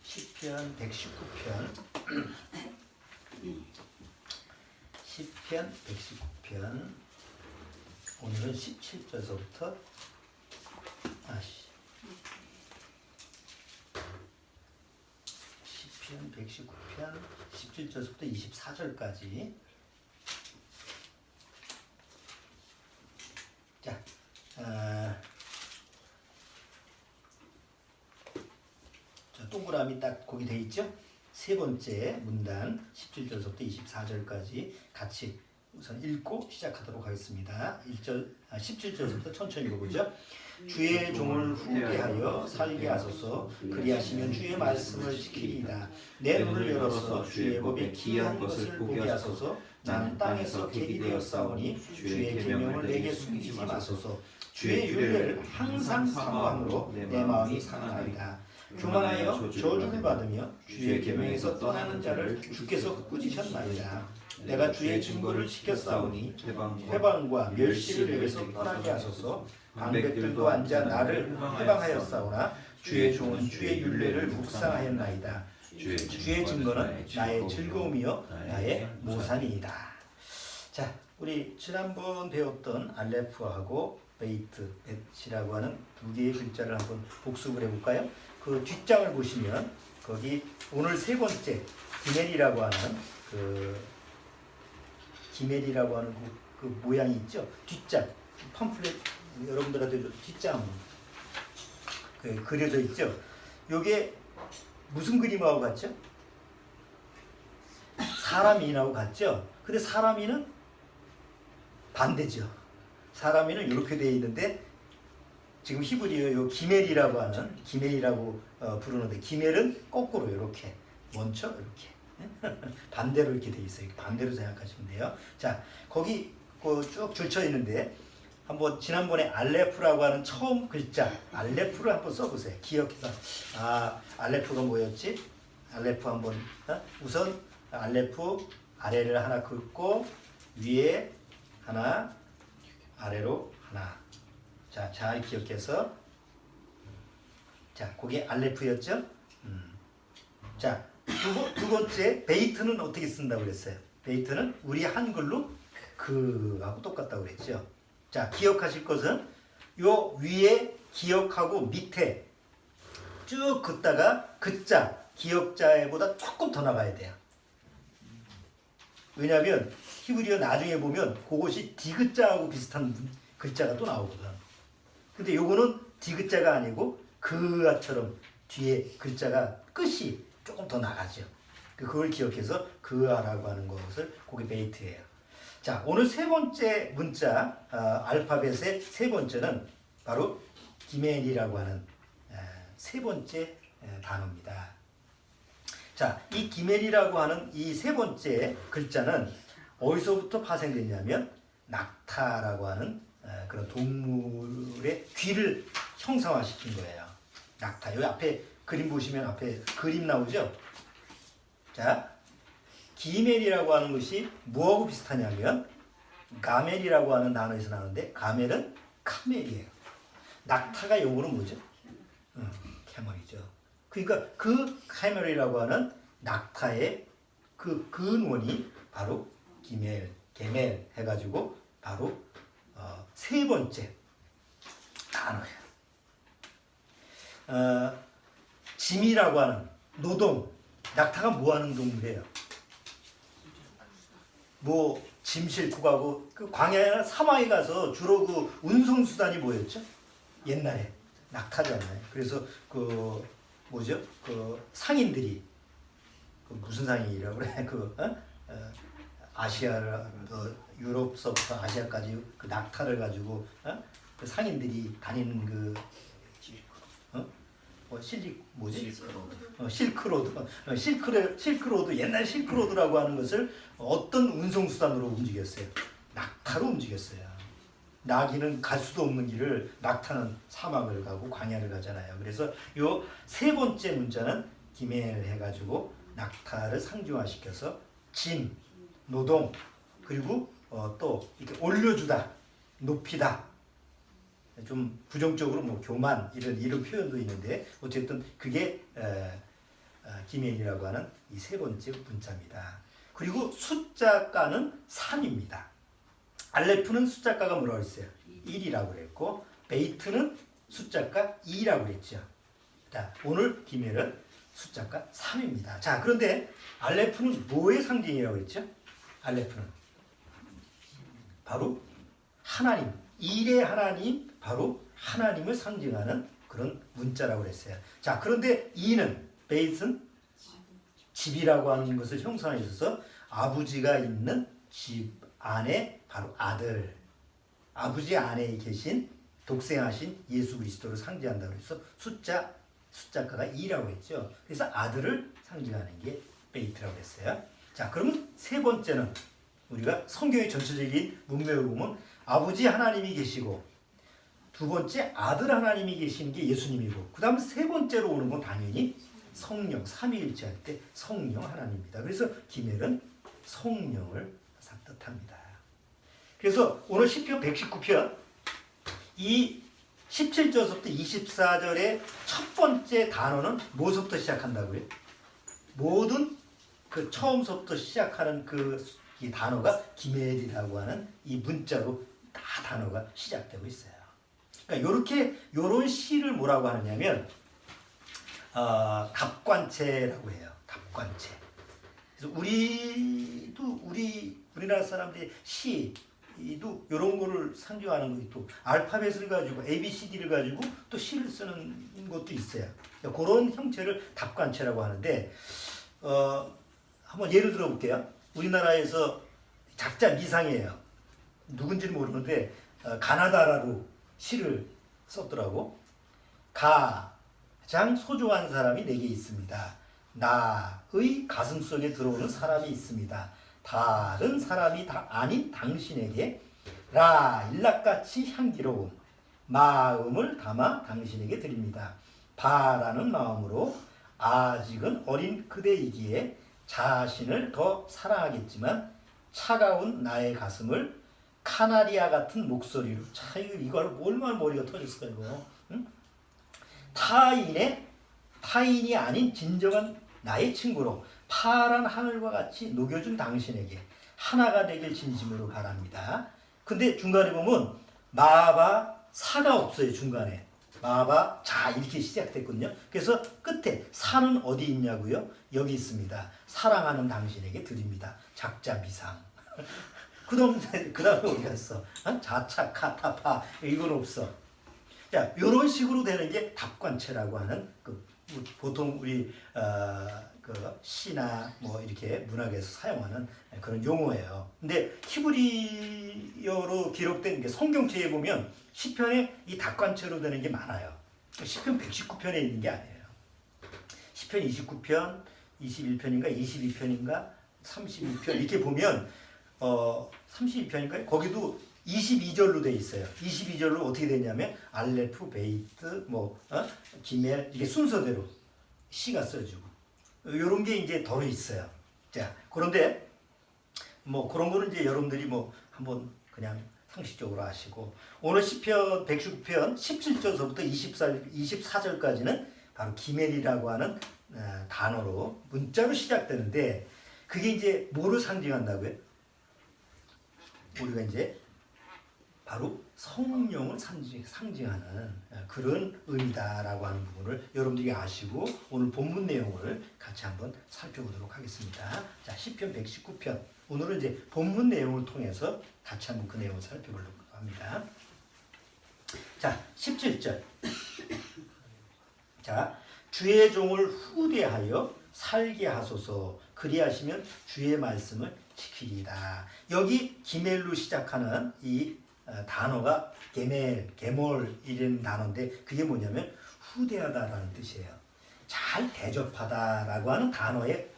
시편 119편 시편 119편 오늘은 17절서부터 시편 119편 17절서부터 24절까지. 자, 동그라미 딱 거기 돼 있죠? 세 번째 문단 17절서부터 24절까지 같이 우선 읽고 시작하도록 하겠습니다. 17절서부터 천천히 읽어보죠. 주의 종을 후대하여 살게 하소서. 그리하시면 주의 말씀을 지키리이다. 내 눈을 열어서 주의 법에 기이한 것을 보게 하소서. 나는 땅에서 객이 되었사오니 주의 계명을 내게 숨기지 마소서. 주의 율례를 항상 사모함으로 내 마음이 상하나이다. 교만하여 저주를 받으며 주의 계명에서 떠나는 자를 주께서 꾸짖으셨나이다. 내가 주의 증거를 지켰사오니 회방과 멸시를 내게서 떠나게 하소서. 방백들도 앉아 나를 해방하였사오나 주의 종은 주의 율례를 묵상하였나이다. 주의 증거는 나의 즐거움이요 나의 모산이다. 자, 우리 지난번 배웠던 알레프하고 베이트, 벳이라고 하는 두 개의 글자를 한번 복습을 해볼까요? 그 뒷장을 보시면 거기 오늘 세 번째 기멜이라고 하는 기멜이라고 하는 그 모양이 있죠. 뒷장 팜플렛 여러분들한테 뒷장 그려져 있죠. 요게 무슨 그림하고 같죠? 사람인하고 같죠. 근데 사람인은 반대죠. 사람인은 이렇게 되어 있는데 지금 히브리어 요 기멜이라고 하는 기멜이라고 부르는데 기멜은 거꾸로 이렇게 먼저 이렇게 반대로 이렇게 돼 있어요. 반대로 생각하시면 돼요. 자, 거기 쭉 줄쳐 있는데 한번 지난번에 알레프라고 하는 처음 글자 알레프를 한번 써보세요. 기억해서 알레프가 뭐였지? 알레프 한번 우선 알레프 아래를 하나 긋고 위에 하나 아래로 하나. 자, 잘 기억해서 자, 그게 알레프였죠? 자, 두 번째 베이트는 어떻게 쓴다고 그랬어요? 베이트는 우리 한글로 그하고 똑같다고 그랬죠. 자, 기억하실 것은 요 위에 기억하고 밑에 쭉 긋다가 글자 기억자보다 조금 더 나가야 돼요. 왜냐하면 히브리어 나중에 보면 그것이 디귿자하고 비슷한 글자가 또 나오거든. 근데 요거는 디귿자가 아니고 그아처럼 뒤에 글자가 끝이 조금 더 나가죠. 그걸 기억해서 그아라고 하는 것을 그게 베이트예요. 자, 오늘 세 번째 문자 알파벳의 세 번째는 바로 기멜이라고 하는 세 번째 단어입니다. 자, 이 기멜이라고 하는 이 세 번째 글자는 어디서부터 파생됐냐면 낙타라고 하는 그런 동물의 귀를 형상화시킨 거예요. 낙타. 여기 앞에 그림 보시면 앞에 그림 나오죠? 자, 기멜이라고 하는 것이 뭐하고 비슷하냐면 가멜이라고 하는 단어에서 나오는데 가멜은 카멜이에요. 낙타가 영어로 뭐죠? 캐멀이죠. 그러니까 그 카멜이라고 하는 낙타의 그 근원이 바로 기멜, 게멜 해가지고 바로 세 번째 단어예요. 짐이라고 하는 노동, 낙타가 뭐 하는 동물이에요? 뭐 짐 싣고 가고 그 광야나 사막에 가서 주로 그 운송 수단이 뭐였죠? 옛날에 낙타잖아요. 그래서 그 뭐죠? 그 상인들이 그 무슨 상인이라고 그래? 아시아 유럽서부터 아시아까지 그 낙타를 가지고 그 상인들이 다니는 그 실크로드 옛날 실크로드라고 하는 것을 어떤 운송 수단으로 움직였어요? 낙타로 움직였어요. 나귀는 갈 수도 없는 길을 낙타는 사막을 가고 광야를 가잖아요. 그래서 요 세 번째 문자는 기멜 해가지고 낙타를 상징화시켜서 짐, 노동, 그리고 또 이렇게 올려주다, 높이다. 좀 부정적으로 뭐 교만 이런 표현도 있는데 어쨌든 그게 기면이라고 하는 이 세 번째 문자입니다. 그리고 숫자가는 3입니다. 알레프는 숫자가가 뭐라고 했어요? 1이라고 그랬고 베이트는 숫자가 2라고 그랬죠. 자, 오늘 기면은 숫자가 3입니다. 자, 그런데 알레프는 뭐의 상징이라고 했죠? 알레프는 바로 하나님, 일의 하나님, 바로 하나님을 상징하는 그런 문자라고 그랬어요. 자, 그런데 이는 베이트는 집이라고 하는 것을 형상에 있어서 아버지가 있는 집 안에 바로 아들, 아버지 안에 계신 독생하신 예수 그리스도를 상징한다고 해서 숫자가가 2라고 했죠. 그래서 아들을 상징하는 게 베이트라고 했어요. 자, 그러면 세 번째는 우리가 성경의 전체적인 문맥을 보면 아버지 하나님이 계시고 두 번째 아들 하나님이 계시는 게 예수님이고 그 다음 세 번째로 오는 건 당연히 성령, 삼위일체 할 때 성령 하나님입니다. 그래서 기멜은 성령을 뜻합니다. 그래서 오늘 시편 119편 이 17절부터 24절의 첫 번째 단어는 뭐서부터 시작한다고요? 모든 그 처음서부터 시작하는 이 단어가 기멜이라고 하는 이 문자로 다 단어가 시작되고 있어요. 그러니까 요런 시를 뭐라고 하느냐면 답관체라고 해요. 답관체. 그래서 우리나라 사람들이 시도 이런 거를 상징하는 것이 또 알파벳을 가지고 ABCD를 가지고 또 시를 쓰는 것도 있어요. 그런 형체를 답관체라고 하는데 한번 예를 들어 볼게요. 우리나라에서 작자 미상이에요. 누군지는 모르는데 가나다라로 시를 썼더라고. 가장 소중한 사람이 내게 있습니다. 나의 가슴 속에 들어오는 사람이 있습니다. 다른 사람이 아닌 당신에게 일락같이 향기로운 마음을 담아 당신에게 드립니다. 바라는 마음으로 아직은 어린 그대이기에 자신을 더 사랑하겠지만 차가운 나의 가슴을 카나리아 같은 목소리로 이걸 얼마나 머리가 터졌을까 이거. 응? 타인이 아닌 진정한 나의 친구로 파란 하늘과 같이 녹여준 당신에게 하나가 되길 진심으로 바랍니다. 근데 중간에 보면 마바 사가 없어요. 중간에 마바 자 이렇게 시작됐거든요. 그래서 끝에 사는 어디 있냐고요? 여기 있습니다. 사랑하는 당신에게 드립니다. 작자 미상. 그 다음에 어디 갔어? 자차 카타파 이건 없어. 자, 이런 식으로 되는 게 답관체라고 하는 보통 우리 그 시나 뭐 이렇게 문학에서 사용하는 그런 용어예요. 근데 히브리어로 기록된 게 성경체에 보면 시편에 이 답관체로 되는 게 많아요. 시편 119편에 있는 게 아니에요. 시편 29편, 21편인가 22편인가 32편 이렇게 보면 32편인가요? 거기도 22절로 돼 있어요. 22절로 어떻게 되냐면 알레프, 베이트, 기멜 이게 순서대로 시가 써지고 이런 게 이제 더 있어요. 자, 그런데 그런 거는 이제 여러분들이 한번 그냥 상식적으로 아시고 오늘 시편 119편 17절서부터 24절까지는 바로 기멜이라고 하는 단어로 문자로 시작되는데 그게 이제 뭐를 상징한다고요? 우리가 이제 바로 성령을 상징하는 그런 의미다라고 하는 부분을 여러분들이 아시고 오늘 본문 내용을 같이 한번 살펴보도록 하겠습니다. 자, 시편 119편 오늘은 이제 본문 내용을 통해서 같이 한번 그 내용을 살펴보려고 합니다. 자, 17절. 자, 주의 종을 후대하여 살게 하소서. 그리하시면 주의 말씀을 지키리다. 여기 기멜로 시작하는 이 단어가 게몰이라는 단어인데 그게 뭐냐면 후대하다라는 뜻이에요. 잘 대접하다라고 하는 단어의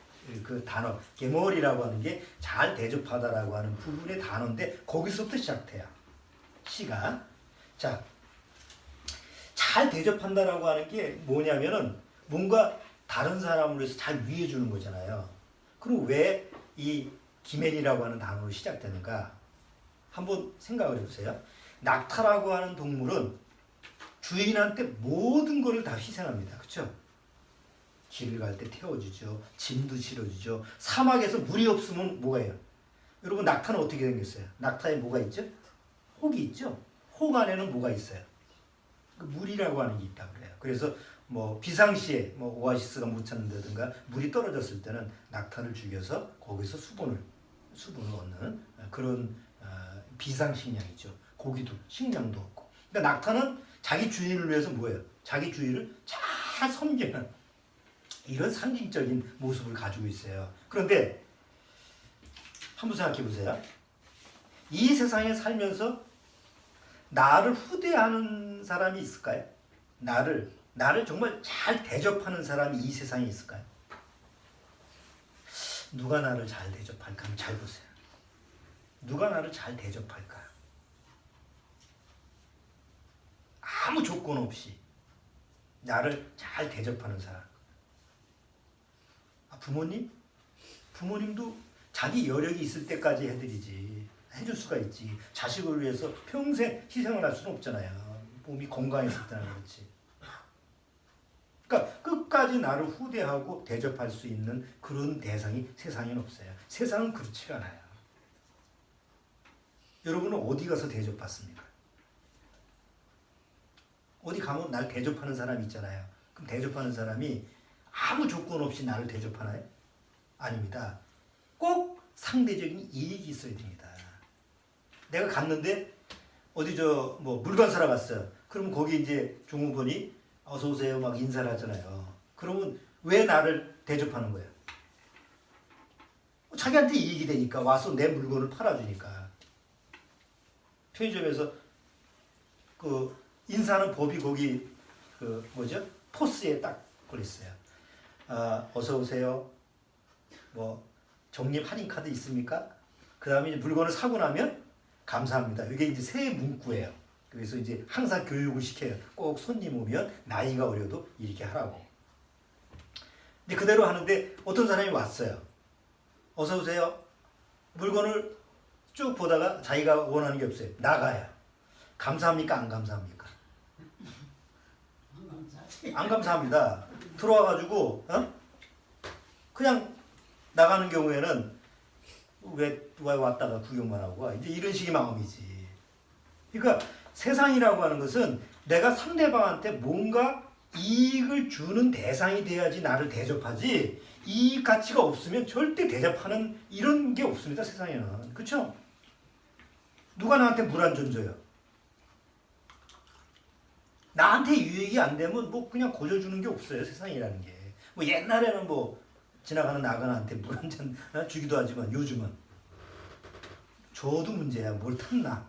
그 단어 게몰이라고 하는 게 잘 대접하다라고 하는 부분의 단어인데 거기서부터 시작돼요. 시가. 자, 잘 대접한다라고 하는 게 뭐냐면은 뭔가 다른 사람을 위해서 잘 위해주는 거잖아요. 그럼 왜 이 기멜이라고 하는 단어로 시작되는가? 한번 생각을 해보세요. 낙타라고 하는 동물은 주인한테 모든 것을 다 희생합니다. 그렇죠? 길을 갈 때 태워주죠. 짐도 실어주죠. 사막에서 물이 없으면 뭐가 해요? 여러분 낙타는 어떻게 생겼어요? 낙타에 뭐가 있죠? 혹이 있죠. 혹 안에는 뭐가 있어요? 물이라고 하는 게 있다 그래요. 그래서 뭐 비상시에 뭐 오아시스가 못 찾는다든가 물이 떨어졌을 때는 낙타를 죽여서 거기서 수분을 얻는 그런 비상식량이죠. 고기도 식량도 없고. 그러니까 낙타는 자기 주인을 위해서 뭐예요? 자기 주인을 잘 섬기는 이런 상징적인 모습을 가지고 있어요. 그런데 한번 생각해 보세요. 이 세상에 살면서 나를 후대하는 사람이 있을까요? 나를 정말 잘 대접하는 사람이 이 세상에 있을까요? 누가 나를 잘 대접할까? 한번 잘 보세요. 누가 나를 잘 대접할까? 아무 조건 없이 나를 잘 대접하는 사람. 부모님? 부모님도 자기 여력이 있을 때까지 해줄 수가 있지. 자식을 위해서 평생 희생을 할 수는 없잖아요. 몸이 건강했을 때는 그렇지. 그러니까 끝까지 나를 후대하고 대접할 수 있는 그런 대상이 세상에는 없어요. 세상은 그렇지가 않아요. 여러분은 어디 가서 대접받습니까? 어디 가면 날 대접하는 사람이 있잖아요. 그럼 대접하는 사람이 아무 조건 없이 나를 대접하나요? 아닙니다. 꼭 상대적인 이익이 있어야 됩니다. 내가 갔는데 어디 뭐 물건 사러 갔어요. 그러면 거기 이제 종업원이 어서 오세요 막 인사를 하잖아요. 그러면 왜 나를 대접하는 거예요? 자기한테 이익이 되니까 와서 내 물건을 팔아주니까. 편의점에서 그 인사하는 법이 거기 그 뭐죠? 포스에 딱 그랬어요. 어서 오세요. 뭐 적립 할인 카드 있습니까? 그 다음에 물건을 사고 나면 감사합니다. 이게 이제 새 문구예요. 그래서 이제 항상 교육을 시켜요. 꼭 손님 오면 나이가 어려도 이렇게 하라고. 근데 그대로 하는데 어떤 사람이 왔어요. 어서 오세요. 물건을 쭉 보다가 자기가 원하는 게 없어요. 나가요. 감사합니까? 안 감사합니까? 안 감사합니다. 들어와가지고 그냥 나가는 경우에는 왜 왔다가 구경만 하고 와. 이제 이런 식의 마음이지. 그러니까 세상이라고 하는 것은 내가 상대방한테 뭔가 이익을 주는 대상이 돼야지 나를 대접하지, 이익 가치가 없으면 절대 대접하는 이런 게 없습니다. 세상에는. 그렇죠? 누가 나한테 물 한 잔 줘요? 나한테 유익이 안 되면 뭐 그냥 고져주는 게 없어요. 세상이라는 게. 뭐 옛날에는 뭐 지나가는 나그네한테 물 한 잔 주기도 하지만 요즘은 줘도 문제야. 뭘 탔나?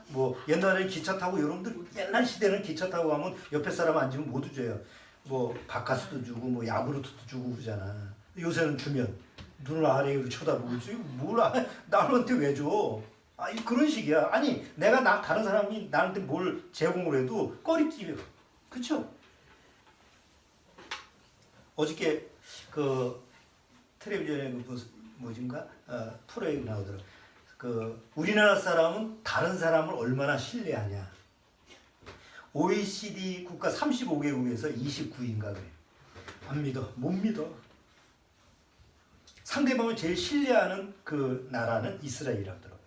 뭐 옛날에 기차 타고 여러분들 옛날 시대는 기차 타고 가면 옆에 사람 앉으면 모두 줘요. 뭐 바카스도 주고 뭐 야구르트도 주고 그러잖아. 요새는 주면 눈을 아래로 쳐다보고 있어. 뭘 나한테 왜 줘? 그런 식이야. 아니 내가 다른 사람이 나한테 뭘 제공을 해도 꺼리끼려. 그쵸? 어저께 그 텔레비전에 뭐진가 프로에 나오더라고. 우리나라 사람은 다른 사람을 얼마나 신뢰하냐. OECD 국가 35개국에서 29위인가 그래. 안 믿어. 못 믿어. 상대방을 제일 신뢰하는 그 나라는 이스라엘이라더라고요.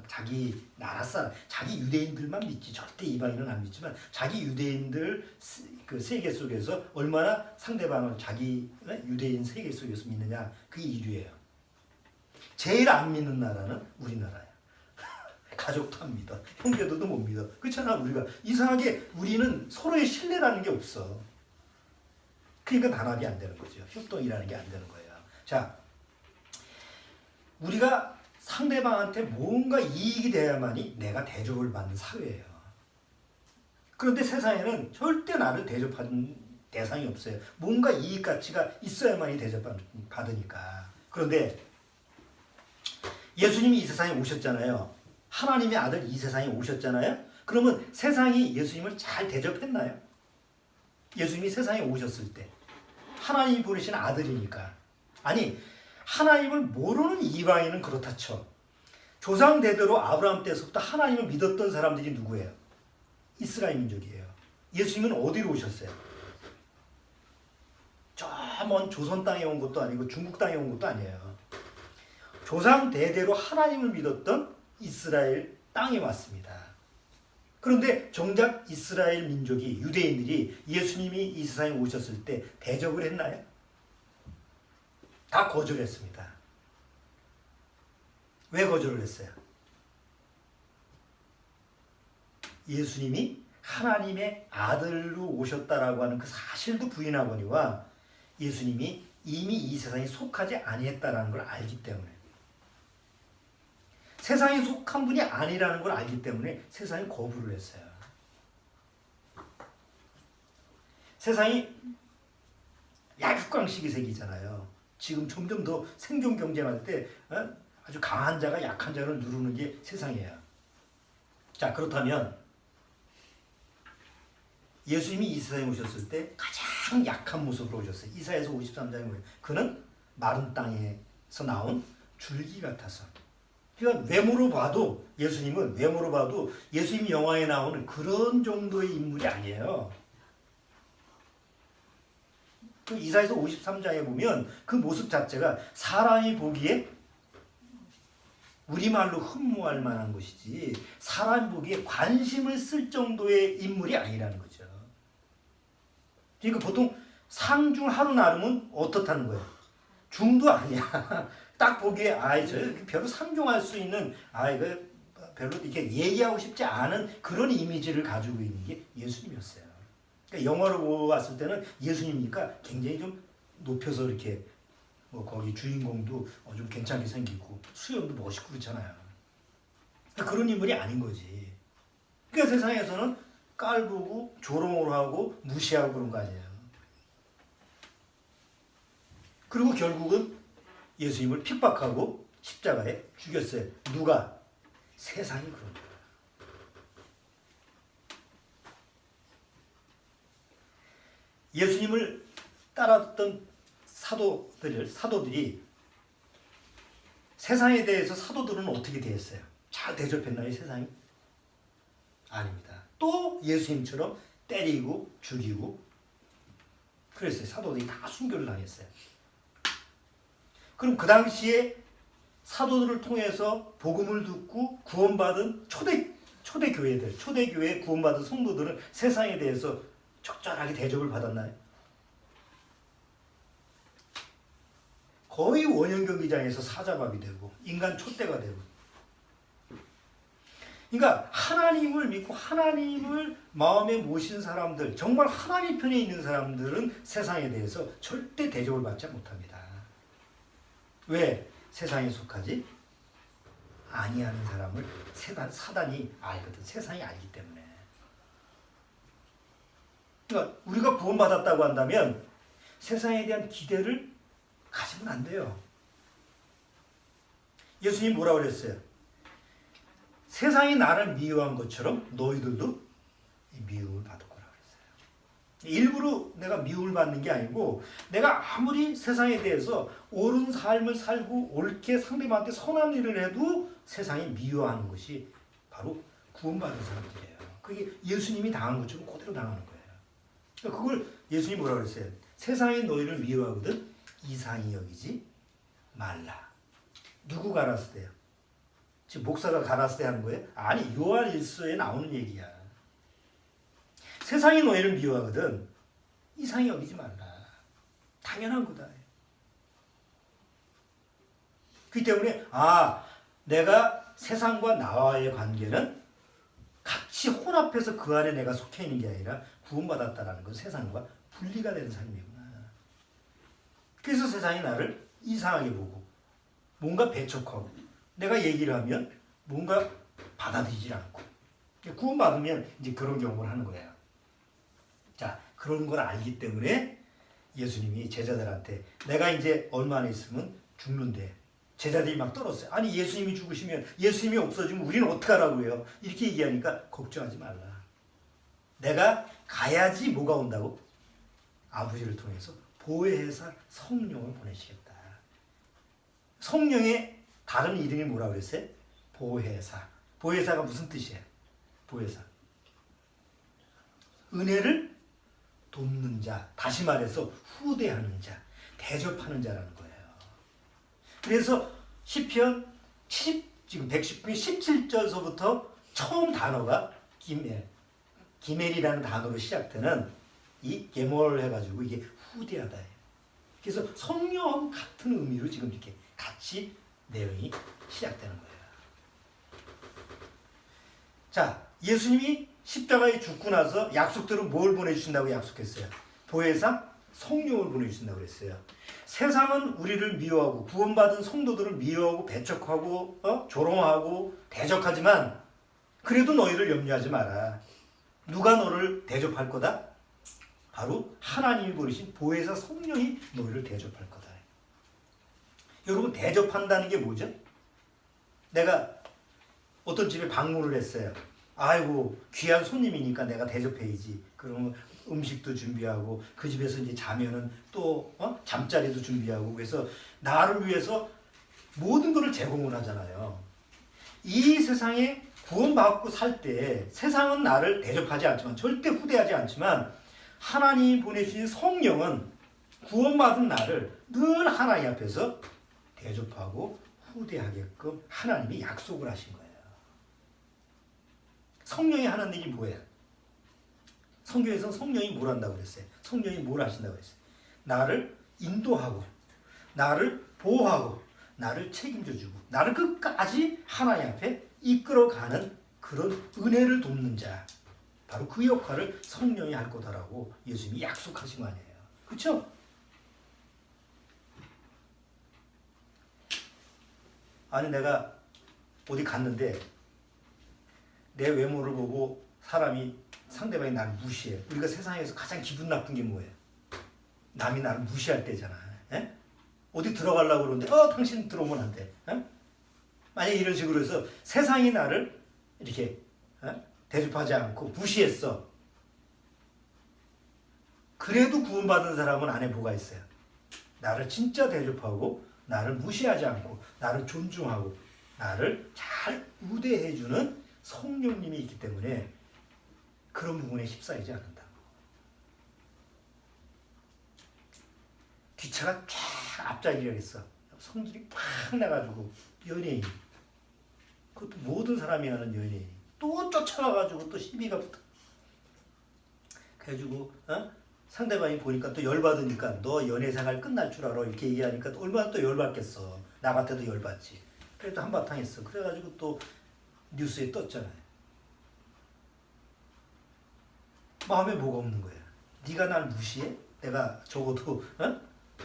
자기 나라 사람, 자기 유대인들만 믿지 절대 이방인은 안 믿지만 자기 유대인들 그 세계 속에서 얼마나 상대방을 자기 유대인 세계 속에서 믿느냐, 그게 1위예요. 제일 안 믿는 나라는 우리나라야. 가족도 안 믿어. 형제들도 못 믿어. 그렇잖아. 우리가 이상하게 우리는 서로의 신뢰라는 게 없어. 그러니까 단합이 안 되는 거죠. 협동이라는 게 안 되는 거예요. 자, 우리가 상대방한테 뭔가 이익이 돼야만이 내가 대접을 받는 사회예요. 그런데 세상에는 절대 나를 대접하는 대상이 없어요. 뭔가 이익 가치가 있어야만이 대접받으니까. 그런데 예수님이 이 세상에 오셨잖아요. 하나님의 아들 이 세상에 오셨잖아요. 그러면 세상이 예수님을 잘 대접했나요? 예수님이 세상에 오셨을 때 하나님이 보내신 아들이니까. 아니, 하나님을 모르는 이방인은 그렇다 쳐. 조상 대대로 아브라함 때부터 하나님을 믿었던 사람들이 누구예요? 이스라엘 민족이에요. 예수님은 어디로 오셨어요? 먼 조선 땅에 온 것도 아니고 중국 땅에 온 것도 아니에요. 조상 대대로 하나님을 믿었던 이스라엘 땅에 왔습니다. 그런데 정작 이스라엘 민족이, 유대인들이 예수님이 이 세상에 오셨을 때 대접을 했나요? 다 거절했습니다. 왜 거절을 했어요? 예수님이 하나님의 아들로 오셨다라고 하는 그 사실도 부인하거니와 예수님이 이미 이 세상에 속하지 아니했다라는 걸 알기 때문에, 세상에 속한 분이 아니라는 걸 알기 때문에 세상이 거부를 했어요. 세상이 약육강식이 세기잖아요. 지금 점점 더 생존 경쟁할 때 아주 강한 자가 약한 자를 누르는 게 세상이에요. 자, 그렇다면 예수님이 이 세상에 오셨을 때 가장 약한 모습으로 오셨어요. 이사야서 53장에 보면 그는 마른 땅에서 나온 줄기 같아서. 그러니까 외모로 봐도 예수님은 외모로 봐도 예수님이 영화에 나오는 그런 정도의 인물이 아니에요. 그 이사야서 53장에 보면 그 모습 자체가 사람이 보기에 우리말로 흠모할 만한 것이지 사람이 보기에 관심을 쓸 정도의 인물이 아니라는 거죠. 그러니까 보통 상 중 하루 나누면 어떻다는 거예요? 중도 아니야. 딱 보기에 저 별로 상종할 수 있는 그 별로 이렇게 얘기하고 싶지 않은 그런 이미지를 가지고 있는 게 예수님이었어요. 그러니까 영화로 보았을 때는 예수님이니까 굉장히 좀 높여서 이렇게 뭐 거기 주인공도 좀 괜찮게 생기고 수염도 멋있고 그렇잖아요. 그러니까 그런 인물이 아닌 거지. 그러니까 세상에서는 깔보고 조롱을 하고 무시하고 그런 거 아니에요. 그리고 결국은 예수님을 핍박하고 십자가에 죽였어요. 누가? 세상이 그런 거예요. 예수님을 따랐던 사도들이 세상에 대해서 사도들은 어떻게 대했어요? 잘 대접했나요, 세상이? 아닙니다. 또 예수님처럼 때리고 죽이고 그랬어요. 사도들이 다 순교를 당했어요. 그럼 그 당시에 사도들을 통해서 복음을 듣고 구원받은 초대교회 구원받은 성도들은 세상에 대해서 적절하게 대접을 받았나요? 거의 원형경기장에서 사자밥이 되고 인간 촛대가 되고. 그러니까 하나님을 믿고 하나님을 마음에 모신 사람들, 정말 하나님 편에 있는 사람들은 세상에 대해서 절대 대접을 받지 못합니다. 왜? 세상에 속하지 아니하는 사람을 사단이 알거든. 세상이 알기 때문에. 그러니까 우리가 구원받았다고 한다면 세상에 대한 기대를 가지면 안 돼요. 예수님이 뭐라고 그랬어요? 세상이 나를 미워한 것처럼 너희들도 미움을 받을 거라고 그랬어요. 일부러 내가 미움을 받는 게 아니고 내가 아무리 세상에 대해서 옳은 삶을 살고 옳게 상대방한테 선한 일을 해도 세상이 미워하는 것이 바로 구원받은 사람들이에요. 그게 예수님이 당한 것처럼 그대로 당하는 거예요. 그걸 예수님이 뭐라고 그랬어요? 세상이 너희를 미워하거든 이상히 여기지 말라. 누구 가라스 때요? 지금 목사가 가라스 때 하는 거예요? 아니, 요한 1서에 나오는 얘기야. 세상이 너희를 미워하거든 이상히 여기지 말라. 당연한 거다. 그렇기 때문에 내가 세상과 나와의 관계는 같이 혼합해서 그 안에 내가 속해 있는 게 아니라 구원받았다라는 건 세상과 분리가 되는 삶이구나. 그래서 세상이 나를 이상하게 보고 뭔가 배척하고 내가 얘기를 하면 뭔가 받아들이질 않고 구원받으면 이제 그런 경험을 하는 거예요. 자, 그런 걸 알기 때문에 예수님이 제자들한테 내가 이제 얼마나 있으면 죽는데 제자들이 막 떨었어요. 아니 예수님이 죽으시면 예수님이 없어지면 우리는 어떡하라고 해요? 이렇게 얘기하니까 걱정하지 말라. 내가 가야지 뭐가 온다고? 아버지를 통해서 보혜사 성령을 보내시겠다. 성령의 다른 이름이 뭐라고 그랬어요? 보혜사. 보혜사가 무슨 뜻이에요? 보혜사. 은혜를 돕는 자. 다시 말해서 후대하는 자. 대접하는 자라는 거예요. 그래서 시편 지금 119편 17절서부터 처음 단어가 기멜이라는 단어로 시작되는 이 게몰 해가지고 이게 후대하다. 그래서 성령하고 같은 의미로 지금 이렇게 같이 내용이 시작되는 거예요. 자, 예수님이 십자가에 죽고 나서 약속들은 뭘 보내주신다고 약속했어요? 보혜사 성령을 보내주신다고 그랬어요. 세상은 우리를 미워하고 구원받은 성도들을 미워하고 배척하고 조롱하고 대적하지만 그래도 너희를 염려하지 마라. 누가 너를 대접할 거다? 바로 하나님이 보내신 보혜사 성령이 너희를 대접할 거다. 여러분, 대접한다는 게 뭐죠? 내가 어떤 집에 방문을 했어요. 아이고, 귀한 손님이니까 내가 대접해야지. 그러면 음식도 준비하고 그 집에서 이제 자면은 또 잠자리도 준비하고 그래서 나를 위해서 모든 것을 제공을 하잖아요. 이 세상에 구원받고 살 때 세상은 나를 대접하지 않지만 절대 후대하지 않지만 하나님이 보내주신 성령은 구원받은 나를 늘 하나님 앞에서 대접하고 후대하게끔 하나님이 약속을 하신 거예요. 성령이 하는 일이 뭐예요? 성경에서 성령이 뭘 한다고 그랬어요? 성령이 뭘 하신다고 그랬어요? 나를 인도하고 나를 보호하고 나를 책임져주고 나를 끝까지 하나님 앞에 이끌어가는 그런 은혜를 돕는 자, 바로 그 역할을 성령이 할 거다라고 예수님이 약속하신 거 아니에요. 그렇죠? 아니, 내가 어디 갔는데 내 외모를 보고 상대방이 나를 무시해. 우리가 세상에서 가장 기분 나쁜 게 뭐예요? 남이 나를 무시할 때잖아. 에? 어디 들어가려고 그러는데 당신 들어오면 안 돼. 만약에 이런 식으로 해서 세상이 나를 이렇게 대접하지 않고 무시했어. 그래도 구원받은 사람은 안에 뭐가 있어요? 나를 진짜 대접하고 나를 무시하지 않고 나를 존중하고 나를 잘 우대해주는 성령님이 있기 때문에 그런 부분에 휩싸이지 않는다. 뒷차가 쫙 앞자리라 했어. 성질이 팍 나가지고 연예인. 그것도 모든 사람이 하는 연예인. 또 쫓아가가지고 또 시비가 붙어. 그래가지고 상대방이 보니까 또 열받으니까 너 연예생활 끝날 줄 알아 이렇게 얘기하니까 또 얼마나 또 열받겠어. 나 같아도 열받지. 그래도 한바탕 했어. 그래가지고 또 뉴스에 떴잖아요. 마음에 뭐가 없는 거야. 네가 날 무시해? 내가 적어도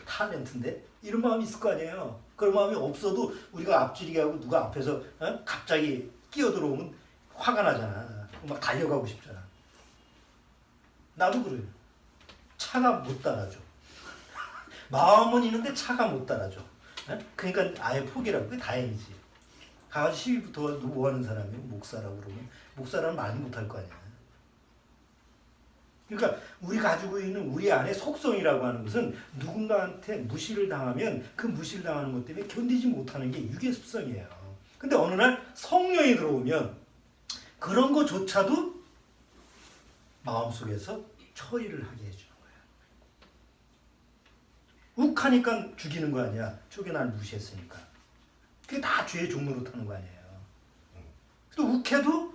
탤런트인데? 이런 마음이 있을 거 아니에요. 그런 마음이 없어도 우리가 앞지르기 하고 누가 앞에서 갑자기 끼어들어오면 화가 나잖아. 막 달려가고 싶잖아. 나도 그래요. 차가 못 따라줘. 마음은 있는데 차가 못 따라줘. 그러니까 아예 포기라고. 그게 다행이지. 가가지고 시비부터 뭐 하는 사람이 목사라고 그러면 목사라는 말도 못할 거 아니야. 그러니까 우리 가지고 있는 우리 안에 속성이라고 하는 것은 누군가한테 무시를 당하면 그 무시를 당하는 것 때문에 견디지 못하는 게 육의 습성이에요. 근데 어느 날 성령이 들어오면 그런 것조차도 마음속에서 처리를 하게 해주는 거예요. 욱하니까 죽이는 거 아니야. 저게 날 무시했으니까. 그게 다 죄의 종로로 타는 거 아니에요. 또 욱해도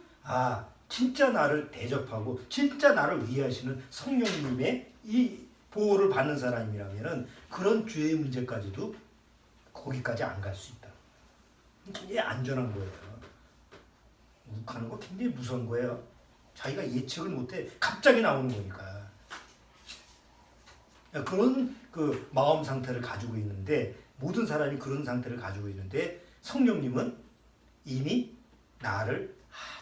진짜 나를 대접하고 진짜 나를 위하시는 성령님의 이 보호를 받는 사람이라면 그런 죄의 문제까지도 거기까지 안 갈 수 있다. 굉장히 안전한 거예요. 욱하는 거 굉장히 무서운 거예요. 자기가 예측을 못해 갑자기 나오는 거니까. 그런 그 마음 상태를 가지고 있는데 모든 사람이 그런 상태를 가지고 있는데 성령님은 이미 나를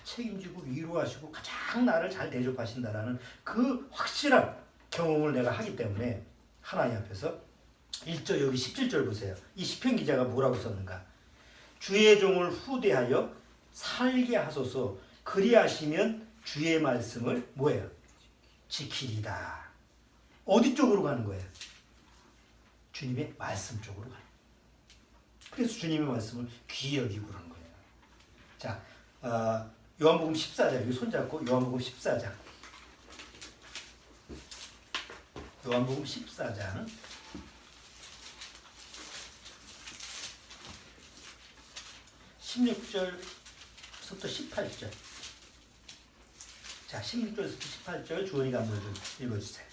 책임지고 위로하시고 가장 나를 잘 대접하신다라는 그 확실한 경험을 내가 하기 때문에 하나님 앞에서 1절 여기 17절 보세요. 이 시편 기자가 뭐라고 썼는가? 주의 종을 후대하여 살게 하소서. 그리하시면 주의 말씀을 뭐예요? 지키리다. 어디 쪽으로 가는 거예요? 주님의 말씀 쪽으로 가는 거예요. 그래서 주님의 말씀을 귀히 여기고 그런 거예요. 자, 요한복음 14장, 여기 손잡고 요한복음 14장. 요한복음 14장. 16절부터 18절. 자, 16절부터 18절 주원이가 한번 좀 읽어주세요.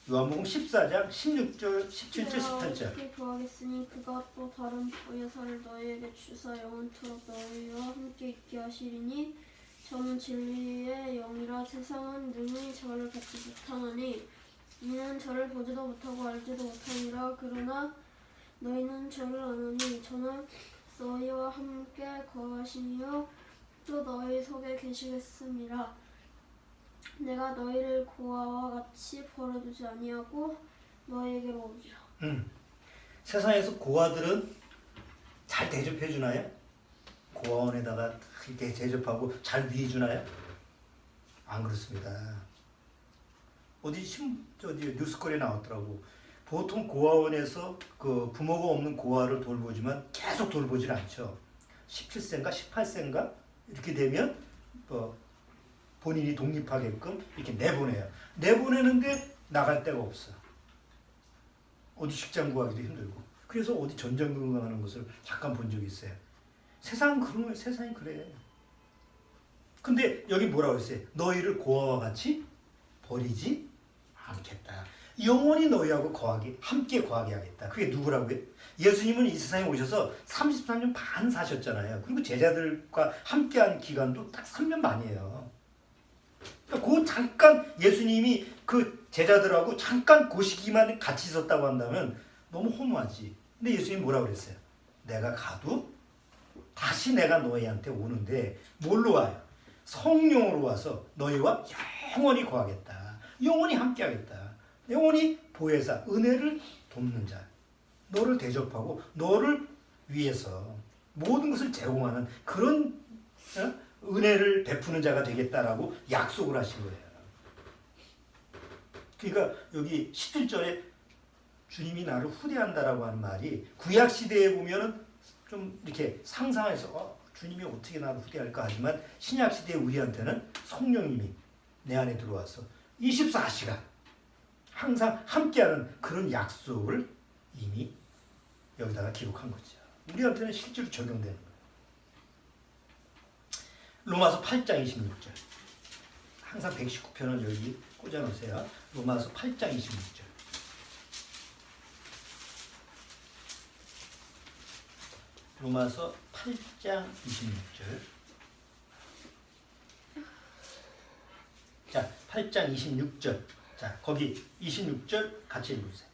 요한복음 14장 16절, 17절, 18절. 어떻게 구하겠으니 그가 또 다른 보혜사를 너희에게 주사 영원토록 너희와 함께 있게 하시리니 저는 진리의 영이라. 세상은 능히 저를 받지 못하나니 이는 저를 보지도 못하고 알지도 못하니라. 그러나 너희는 저를 아느니 저는 너희와 함께 거하시니요 또 너희 속에 계시겠음이라. 내가 너희를 고아와 같이 버려두지 아니하고 너희에게로 오리라. 세상에서 고아들은 잘 대접해 주나요? 고아원에다가 이렇게 대접하고 잘 위해 주나요? 안 그렇습니다. 어디 뉴스거리에 나왔더라고. 보통 고아원에서 그 부모가 없는 고아를 돌보지만 계속 돌보질 않죠. 17세인가 18세인가 이렇게 되면 본인이 독립하게끔 이렇게 내보내요. 내보내는데 나갈 데가 없어. 어디 직장 구하기도 힘들고. 그래서 어디 전전긍긍하는 것을 잠깐 본 적이 있어요. 세상은 그런 거예요. 세상이 그래. 근데 여기 뭐라고 했어요? 너희를 고아와 같이 버리지 않겠다. 영원히 너희하고 함께 거하게 하겠다. 그게 누구라고요? 예수님은 이 세상에 오셔서 33년 반 사셨잖아요. 그리고 제자들과 함께한 기간도 딱 3년 반이에요. 그러니까 그 잠깐 예수님이 그 제자들하고 잠깐 그 시기만 같이 있었다고 한다면 너무 허무하지. 근데 예수님이 뭐라고 그랬어요? 내가 가도 다시 내가 너희한테 오는데 뭘로 와요? 성령으로 와서 너희와 영원히 거하겠다. 영원히 함께하겠다. 영원히 보혜사, 은혜를 돕는 자. 너를 대접하고 너를 위해서 모든 것을 제공하는 그런 은혜를 베푸는 자가 되겠다라고 약속을 하신 거예요. 그러니까 여기 11절에 주님이 나를 후대한다라고 하는 말이 구약 시대에 보면은 좀 이렇게 상상해서 주님이 어떻게 나를 후대할까 하지만 신약 시대 우리한테는 성령님이 내 안에 들어와서 24시간 항상 함께하는 그런 약속을 이미 여기다가 기록한 거죠. 우리한테는 실제로 적용되는 거예요. 로마서 8장 26절. 항상 119편을 여기 꽂아놓으세요. 로마서 8장 26절. 로마서 8장 26절. 자, 8장 26절. 자, 거기 26절 같이 읽어보세요.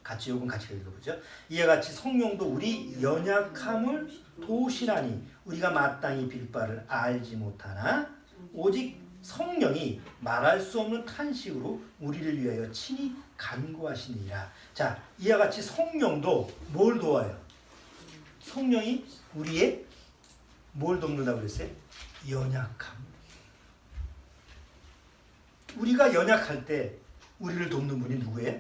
같이 요금 같이 읽어보죠. 이와 같이 성령도 우리 연약함을 도우시나니 우리가 마땅히 빌 바를 알지 못하나 오직 성령이 말할 수 없는 탄식으로 우리를 위하여 친히 간구하시니라. 자, 이와 같이 성령도 뭘 도와요? 성령이 우리의 뭘 돕는다고 그랬어요? 연약함. 우리가 연약할 때 우리를 돕는 분이 누구예요?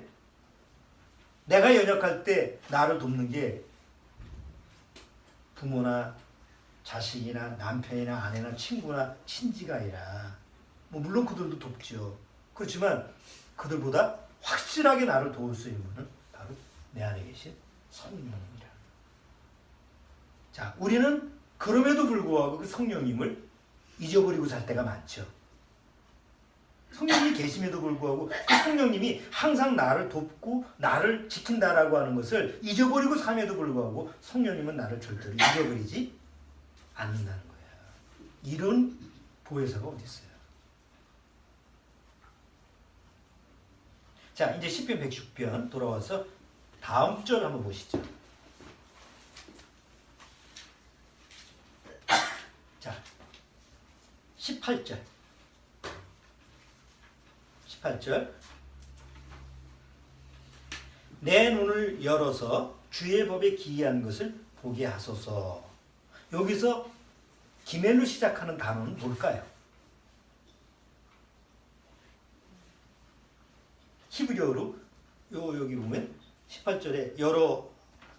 내가 연약할 때 나를 돕는 게 부모나 자식이나 남편이나 아내나 친구나 친지가 아니라 물론 그들도 돕죠. 그렇지만 그들보다 확실하게 나를 도울 수 있는 분은 바로 내 안에 계신 성령입니다. 자, 우리는 그럼에도 불구하고 그 성령님을 잊어버리고 살 때가 많죠. 성령님이 계심에도 불구하고 그 성령님이 항상 나를 돕고 나를 지킨다라고 하는 것을 잊어버리고 삶에도 불구하고 성령님은 나를 절대로 잊어버리지 않는다는 거예요. 이런 보혜사가 어디 있어요? 자, 이제 시편 110편 돌아와서 다음 절 한번 보시죠. 자, 18절. 18절. 내 눈을 열어서 주의 법에 기이한 것을 보게 하소서. 여기서 기멜로 시작하는 단어는 뭘까요? 히브리어로 여기 보면 18절에 여러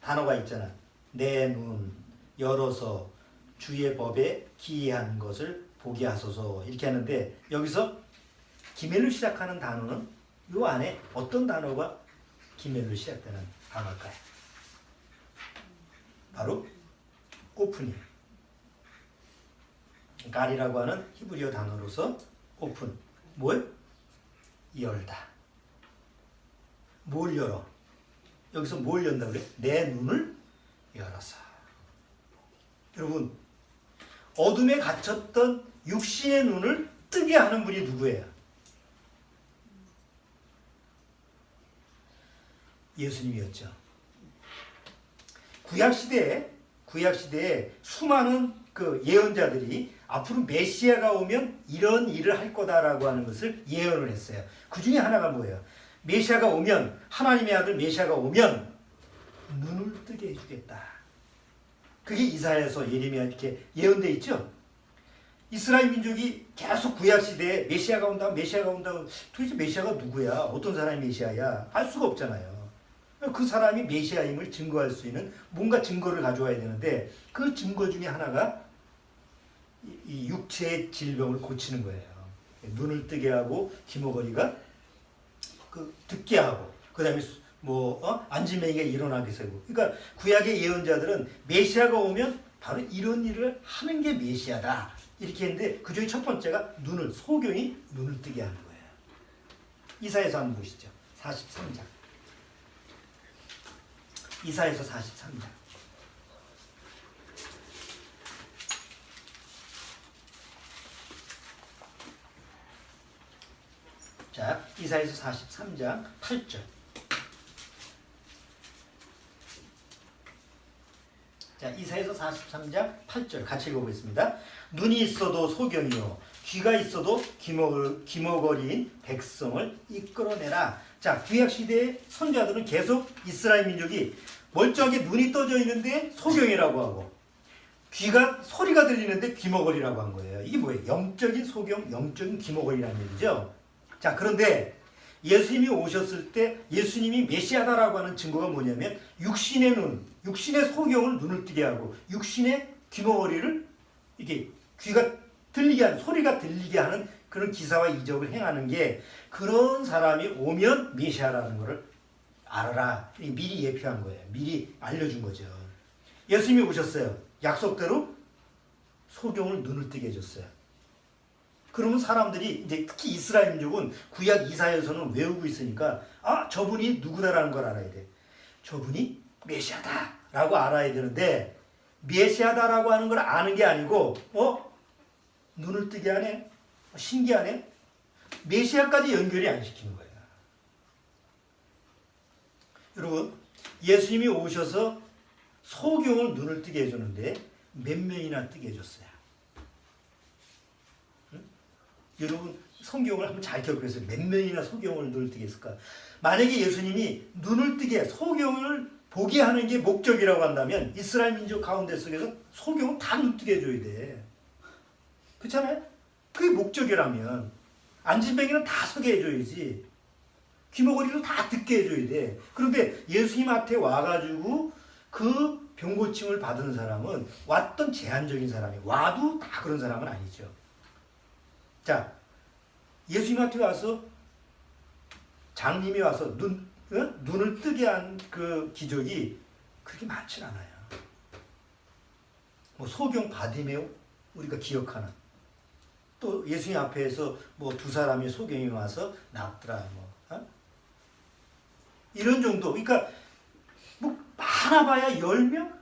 단어가 있잖아. 내 눈 열어서 주의 법에 기이한 것을 보게 하소서 이렇게 하는데 여기서 기멜로 시작하는 단어는 이 안에 어떤 단어가 기멜로 시작되는 단어일까요? 바로 오픈이에요. 갈이라고 하는 히브리어 단어로서 오픈. 뭘? 열다. 뭘 열어? 여기서 뭘 연다 그래? 내 눈을 열어서. 여러분, 어둠에 갇혔던 육신의 눈을 뜨게 하는 분이 누구예요? 예수님이었죠. 구약시대에 수많은 그 예언자들이 앞으로 메시아가 오면 이런 일을 할 거다라고 하는 것을 예언을 했어요. 그 중에 하나가 뭐예요? 메시아가 오면, 하나님의 아들 메시아가 오면 눈을 뜨게 해주겠다. 그게 이사야서 예레미야 이렇게 예언돼 있죠. 이스라엘 민족이 계속 구약시대에 메시아가 온다, 메시아가 온다고. 도대체 메시아가 누구야? 어떤 사람이 메시아야? 알 수가 없잖아요. 그 사람이 메시아임을 증거할 수 있는 뭔가 증거를 가져와야 되는데, 그 증거 중에 하나가 이 육체의 질병을 고치는 거예요. 눈을 뜨게 하고 귀머거리가 듣게 하고, 그 다음에 안진뱅이가 일어나게 하고. 그러니까 구약의 예언자들은 메시아가 오면 바로 이런 일을 하는 게 메시아다 이렇게 했는데, 그 중에 첫 번째가 소경이 눈을 뜨게 하는 거예요. 이사야서 한번 보시죠. 43장. 이사야서 43장. 자, 이사야서 43장 8절. 자, 이사야서 43장 8절 같이 읽어보겠습니다. 눈이 있어도 소경이요, 귀가 있어도 귀머거리인 백성을 이끌어내라. 자, 구약시대의 선자들은 계속 이스라엘 민족이 멀쩡하게 눈이 떠져 있는데 소경이라고 하고, 귀가 소리가 들리는데 귀머거리라고 한 거예요. 이게 뭐예요? 영적인 소경, 영적인 귀머거리라는 얘기죠. 자, 그런데 예수님이 오셨을 때 예수님이 메시아다라고 하는 증거가 뭐냐면, 육신의 눈, 육신의 소경을 눈을 뜨게 하고, 육신의 귀머거리를 이게 귀가 들리게 하는, 소리가 들리게 하는 그런 기사와 이적을 행하는 게, 그런 사람이 오면 메시아라는 것을 알아라. 미리 예표한 거예요. 미리 알려준 거죠. 예수님이 오셨어요. 약속대로 소경을 눈을 뜨게 해줬어요. 그러면 사람들이, 이제 특히 이스라엘 민족은 구약 이사야서는 외우고 있으니까, 저분이 누구다라는 걸 알아야 돼. 저분이 메시아다라고 알아야 되는데, 메시아다라고 하는 걸 아는 게 아니고, 눈을 뜨게 하네? 신기하네? 메시아까지 연결이 안 시키는 거예요. 여러분, 예수님이 오셔서 소경을 눈을 뜨게 해주는데 몇 명이나 뜨게 해줬어요? 응? 여러분, 성경을 한번 잘 기억해보세요. 몇 명이나 소경을 눈을 뜨게 했을까? 만약에 예수님이 눈을 뜨게, 소경을 보게 하는 게 목적이라고 한다면, 이스라엘 민족 가운데 속에서 소경을 다 눈 뜨게 해줘야 돼. 그렇잖아요? 그게 목적이라면 안진뱅이는 다 서게 해줘야지, 귀머거리도 다 듣게 해줘야 돼. 그런데 예수님 앞에 와가지고 그 병고침을 받은 사람은 왔던 제한적인 사람이, 와도 다 그런 사람은 아니죠. 자, 예수님 앞에 와서 장님이 와서 눈을 뜨게 한 그 기적이 그렇게 많진 않아요. 소경 바디메오 우리가 기억하는, 또 예수님 앞에서 두 사람이 소경이 와서 낫더라, 이런 정도. 그러니까 많아봐야 10명?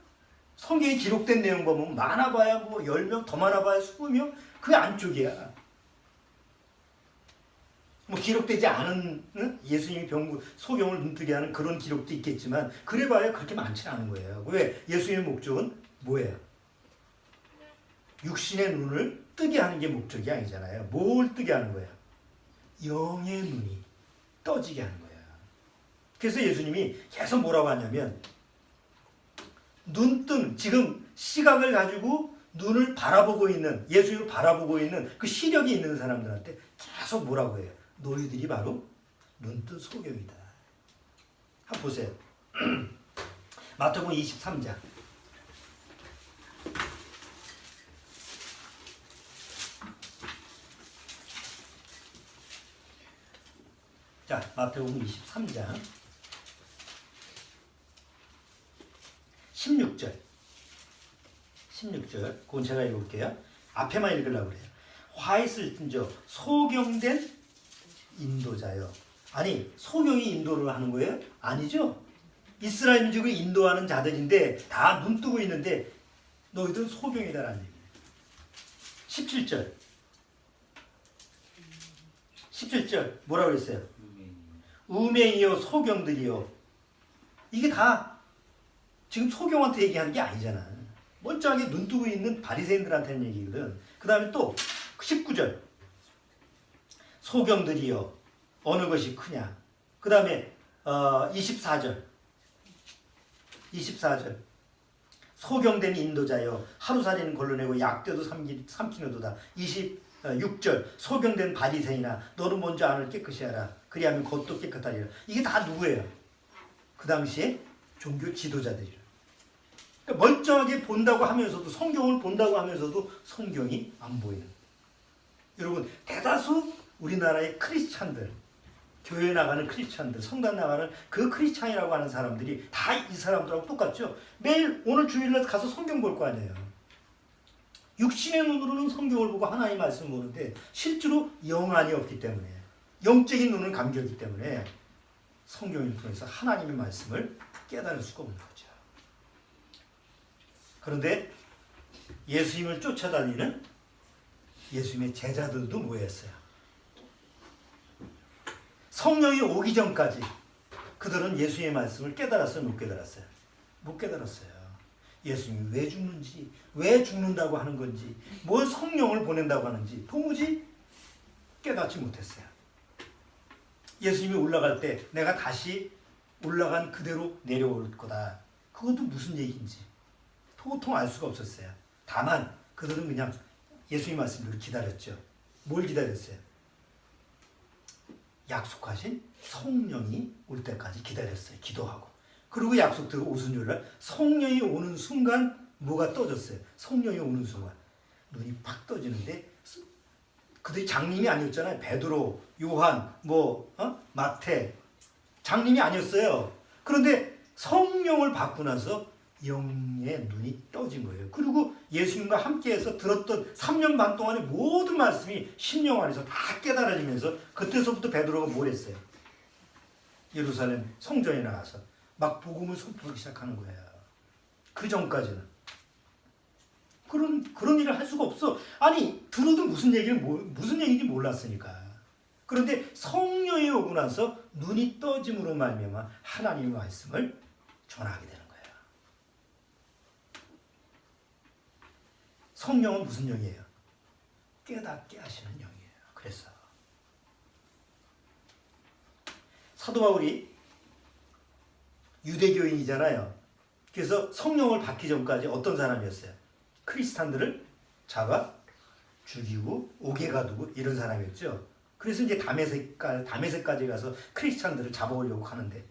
성경에 기록된 내용 보면 많아봐야 10명, 더 많아봐야 20명? 그 안쪽이야. 기록되지 않은, 예수님이 소경을 눈뜨게 하는 그런 기록도 있겠지만, 그래봐야 그렇게 많지는 않은 거예요. 왜? 예수님의 목적은 뭐예요? 육신의 눈을 뜨게 하는 게 목적이 아니잖아요. 뭘 뜨게 하는 거예요? 영의 눈이 떠지게 하는 거예요. 그래서 예수님이 계속 뭐라고 하냐면, 눈뜬, 지금 시각을 가지고 눈을 바라보고 있는, 예수님을 바라보고 있는 그 시력이 있는 사람들한테 계속 뭐라고 해요? 너희들이 바로 눈뜬 소경이다. 한번 보세요. 마태복음 23장. 자, 마태복음 23장 16절. 16절. 그건 제가 읽어볼게요. 앞에만 읽으려고 그래요. 화이슬 틴저 소경된 인도자요. 아니 소경이 인도를 하는 거예요? 아니죠. 이스라엘 민족을 인도하는 자들인데 다 눈 뜨고 있는데 너희들은 소경이다라는 얘기예요. 17절. 17절 뭐라고 그랬어요? 우매이요 소경들이요. 이게 다 지금 소경한테 얘기하는 게 아니잖아. 멀쩡하게 눈 뜨고 있는 바리새인들한테는 얘기거든. 그 다음에 또 19절 소경들이요 어느 것이 크냐. 그 다음에 24절 소경된 인도자여 하루살이는 걸러내고 약대도 삼키는도다. 26절 소경된 바리새인아 너는 먼저 안을 깨끗이 하라. 그리하면 겉도 깨끗하리라. 이게 다 누구예요? 그 당시에 종교 지도자들이라. 그러니까 멀쩡하게 본다고 하면서도 성경을 본다고 하면서도 성경이 안 보이는. 여러분 대다수 우리나라의 크리스찬들 교회 나가는 크리스찬들, 성당 나가는 그 크리스찬이라고 하는 사람들이 다 이 사람들하고 똑같죠. 매일 오늘 주일날 가서 성경 볼 거 아니에요. 육신의 눈으로는 성경을 보고 하나님의 말씀을 보는데 실제로 영안이 없기 때문에 영적인 눈은 감겼기 때문에 성경을 통해서 하나님의 말씀을 깨달을 수가 없는 거죠. 그런데 예수님을 쫓아다니는 예수님의 제자들도 뭐였어요? 성령이 오기 전까지 그들은 예수의 말씀을 깨달았어요? 못 깨달았어요? 못 깨달았어요. 예수님이 왜 죽는지, 왜 죽는다고 하는 건지, 뭘 성령을 보낸다고 하는지 도무지 깨닫지 못했어요. 예수님이 올라갈 때 내가 다시 올라간 그대로 내려올 거다. 그것도 무슨 얘기인지 도통 알 수가 없었어요. 다만 그들은 그냥 예수님 말씀대로 기다렸죠. 뭘 기다렸어요? 약속하신 성령이 올 때까지 기다렸어요. 기도하고. 그리고 약속대로 오순절날 성령이 오는 순간 뭐가 떠졌어요? 성령이 오는 순간 눈이 팍 떠지는데 그들이 장님이 아니었잖아요. 베드로, 요한, 마태 장님이 아니었어요. 그런데 성령을 받고 나서 영의 눈이 떠진 거예요. 그리고 예수님과 함께해서 들었던 3년 반 동안의 모든 말씀이 심령 안에서 다 깨달아지면서 그때서부터 베드로가 뭘 했어요? 예루살렘 성전에 나가서 막 복음을 선포하기 시작하는 거예요. 그 전까지는 그런 일을 할 수가 없어. 아니 들어도 무슨 얘기인지 몰랐으니까. 그런데 성령이 오고 나서 눈이 떠짐으로 말미암아 하나님의 말씀을 전하게 되는 거예요. 성령은 무슨 영이에요? 깨닫게 하시는 영이에요. 그래서 사도 바울이 유대교인이잖아요. 그래서 성령을 받기 전까지 어떤 사람이었어요? 크리스찬들을 잡아 죽이고 옥에 가두고 이런 사람이었죠. 그래서 이제 다메섹까지 가서 크리스찬들을 잡아오려고 하는데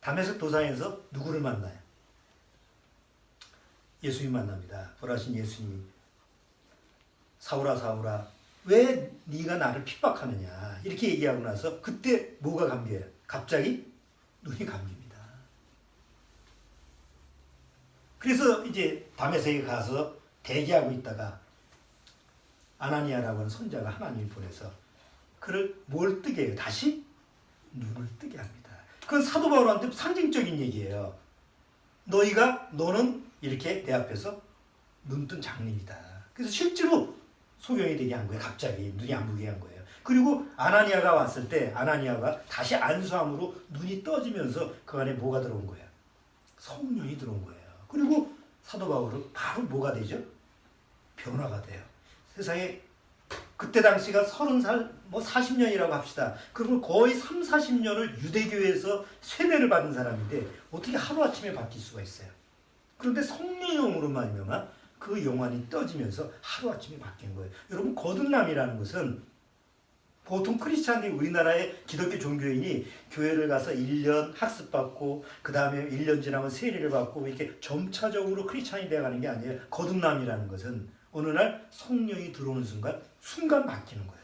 다메섹 도상에서 누구를 만나요? 예수님 만납니다. 부활하신 예수님이 사울아 사울아 왜 네가 나를 핍박하느냐 이렇게 얘기하고 나서 그때 뭐가 감겨요? 갑자기 눈이 감깁니다. 그래서 이제 다메섹에 가서 대기하고 있다가 아나니아라고 하는 선자가 하나님이 보내서 그를 뭘 뜨게 해요? 다시 눈을 뜨게 합니다. 그건 사도 바울한테 상징적인 얘기예요. 너는 이렇게 내 앞에서 눈뜬 장님이다. 그래서 실제로 소경이 되게 한 거예요. 갑자기 눈이 안 보게 한 거예요. 그리고 아나니아가 왔을 때 아나니아가 다시 안수함으로 눈이 떠지면서 그 안에 뭐가 들어온 거예요? 성령이 들어온 거예요. 그리고 사도 바울은 바로 뭐가 되죠? 변화가 돼요. 세상에 그때 당시가 30살 40년이라고 합시다. 그러면 거의 3, 40년을 유대교에서 세례를 받은 사람인데 어떻게 하루아침에 바뀔 수가 있어요? 그런데 성령의 영으로 말미암아 그 영안이 떠지면서 하루아침에 바뀐 거예요. 여러분 거듭남이라는 것은 보통 크리스찬들이 우리나라의 기독교 종교인이 교회를 가서 1년 학습받고 그 다음에 1년 지나면 세례를 받고 이렇게 점차적으로 크리스찬이 되어가는 게 아니에요. 거듭남이라는 것은 어느 날 성령이 들어오는 순간 바뀌는 거예요.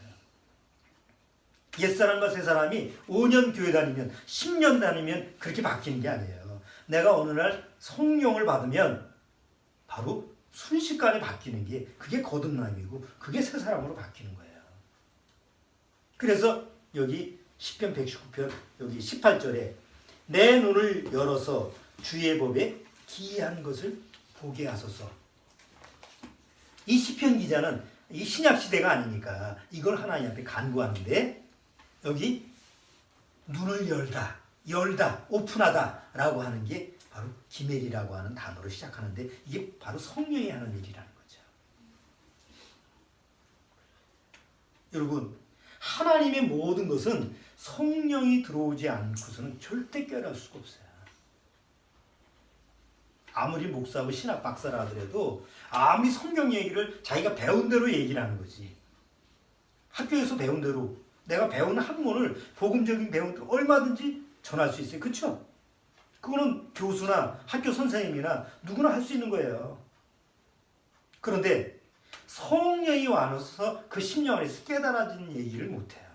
옛사람과 새사람이 5년 교회 다니면 10년 다니면 그렇게 바뀌는 게 아니에요. 내가 어느 날 성령을 받으면 바로 순식간에 바뀌는 게 그게 거듭남이고 그게 새 사람으로 바뀌는 거예요. 그래서 여기 시편 119편 여기 18절에 내 눈을 열어서 주의 법에 기이한 것을 보게 하소서. 이 시편 기자는 이 신약 시대가 아니니까 이걸 하나님한테 간구하는데 여기 눈을 열다, 오픈하다라고 하는 게 바로 기멜이라고 하는 단어로 시작하는데 이게 바로 성령이 하는 일이라는 거죠. 여러분, 하나님의 모든 것은 성령이 들어오지 않고서는 절대 깨달을 수가 없어요. 아무리 목사하고 신학 박사라 하더라도 아무리 성경 얘기를 자기가 배운 대로 얘기를 하는 거지. 학교에서 배운 대로 내가 배운 학문을 복음적인 배운 대로 얼마든지 전할 수 있어요. 그렇죠? 그거는 교수나 학교 선생님이나 누구나 할 수 있는 거예요. 그런데 성령이 와서 그 심령 안에서 깨달아진 얘기를 못해요.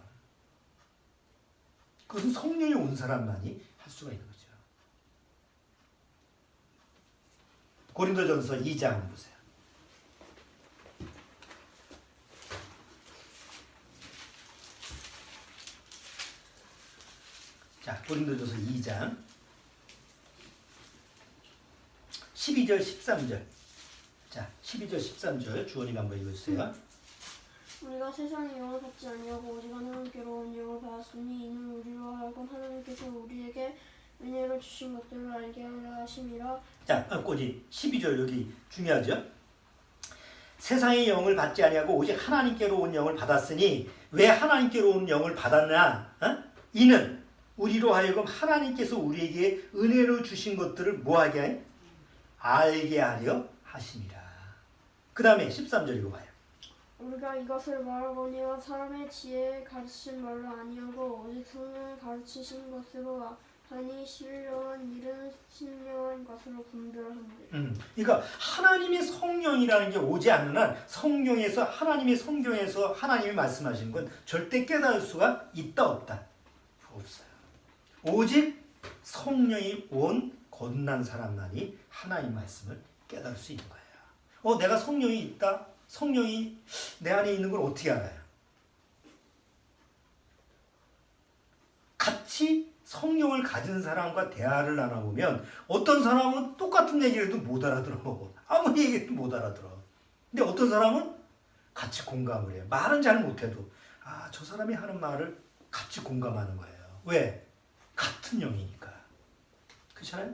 그것은 성령이 온 사람만이 할 수가 있는 거죠. 고린도전서 2장 보세요. 자, 고린도전서 2장 12절 13절. 자, 12절 13절 주원이가 한번 읽어주세요. 우리가 세상의 영을 받지 아니하고 오직 하나님께로 온 영을 받았으니 이는 우리로 하여금 하나님께서 우리에게 은혜로 주신 것들을 알게 하려 하심이라. 자, 꼬지 12절 여기 중요하죠. 세상의 영을 받지 아니하고 오직 하나님께로 온 영을 받았으니 왜 하나님께로 온 영을 받았나? 이는 우리로 하여금 하나님께서 우리에게 은혜로 주신 것들을 뭐하게 하여? 알게 하려 하심이라. 그 다음에 13절 읽어봐요. 우리가 이것을 말하거니와 사람의 지혜에 가르친 말로 아니하고 오직 성령의 가르치신 것으로 하니 신령한 일은 신령한 것으로 분별하느니라. 그러니까 하나님의 성령이라는 게 오지 않는 한 성경에서 하나님의 성경에서 하나님이 말씀하신 건 절대 깨달을 수가 있다 없다? 없어요. 오직 성령이 온 거듭난 사람만이 하나님 말씀을 깨달을 수 있는 거예요. 내가 성령이 있다? 성령이 내 안에 있는 걸 어떻게 알아요? 같이 성령을 가진 사람과 대화를 나눠보면 어떤 사람은 똑같은 얘기를 해도 못 알아들어. 아무리 얘기해도 못 알아들어. 근데 어떤 사람은 같이 공감을 해요. 말은 잘 못해도 저 사람이 하는 말을 같이 공감하는 거예요. 왜? 같은 영이니까. 그렇잖아요?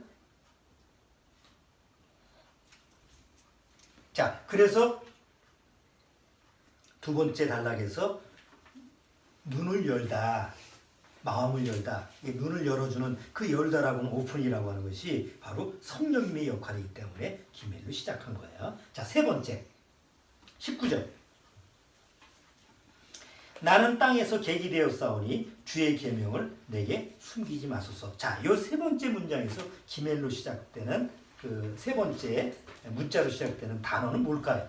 자, 그래서 두 번째 단락에서 눈을 열다, 마음을 열다, 눈을 열어주는 그 열다라고는 오픈이라고 하는 것이 바로 성령님의 역할이기 때문에 기멜로 시작한 거예요. 자, 세 번째 19절. 나는 땅에서 객이 되었사오니 주의 계명을 내게 숨기지 마소서. 자, 요 세 번째 문장에서 기멜로 시작되는 그 세 번째 문자로 시작되는 단어는 뭘까요?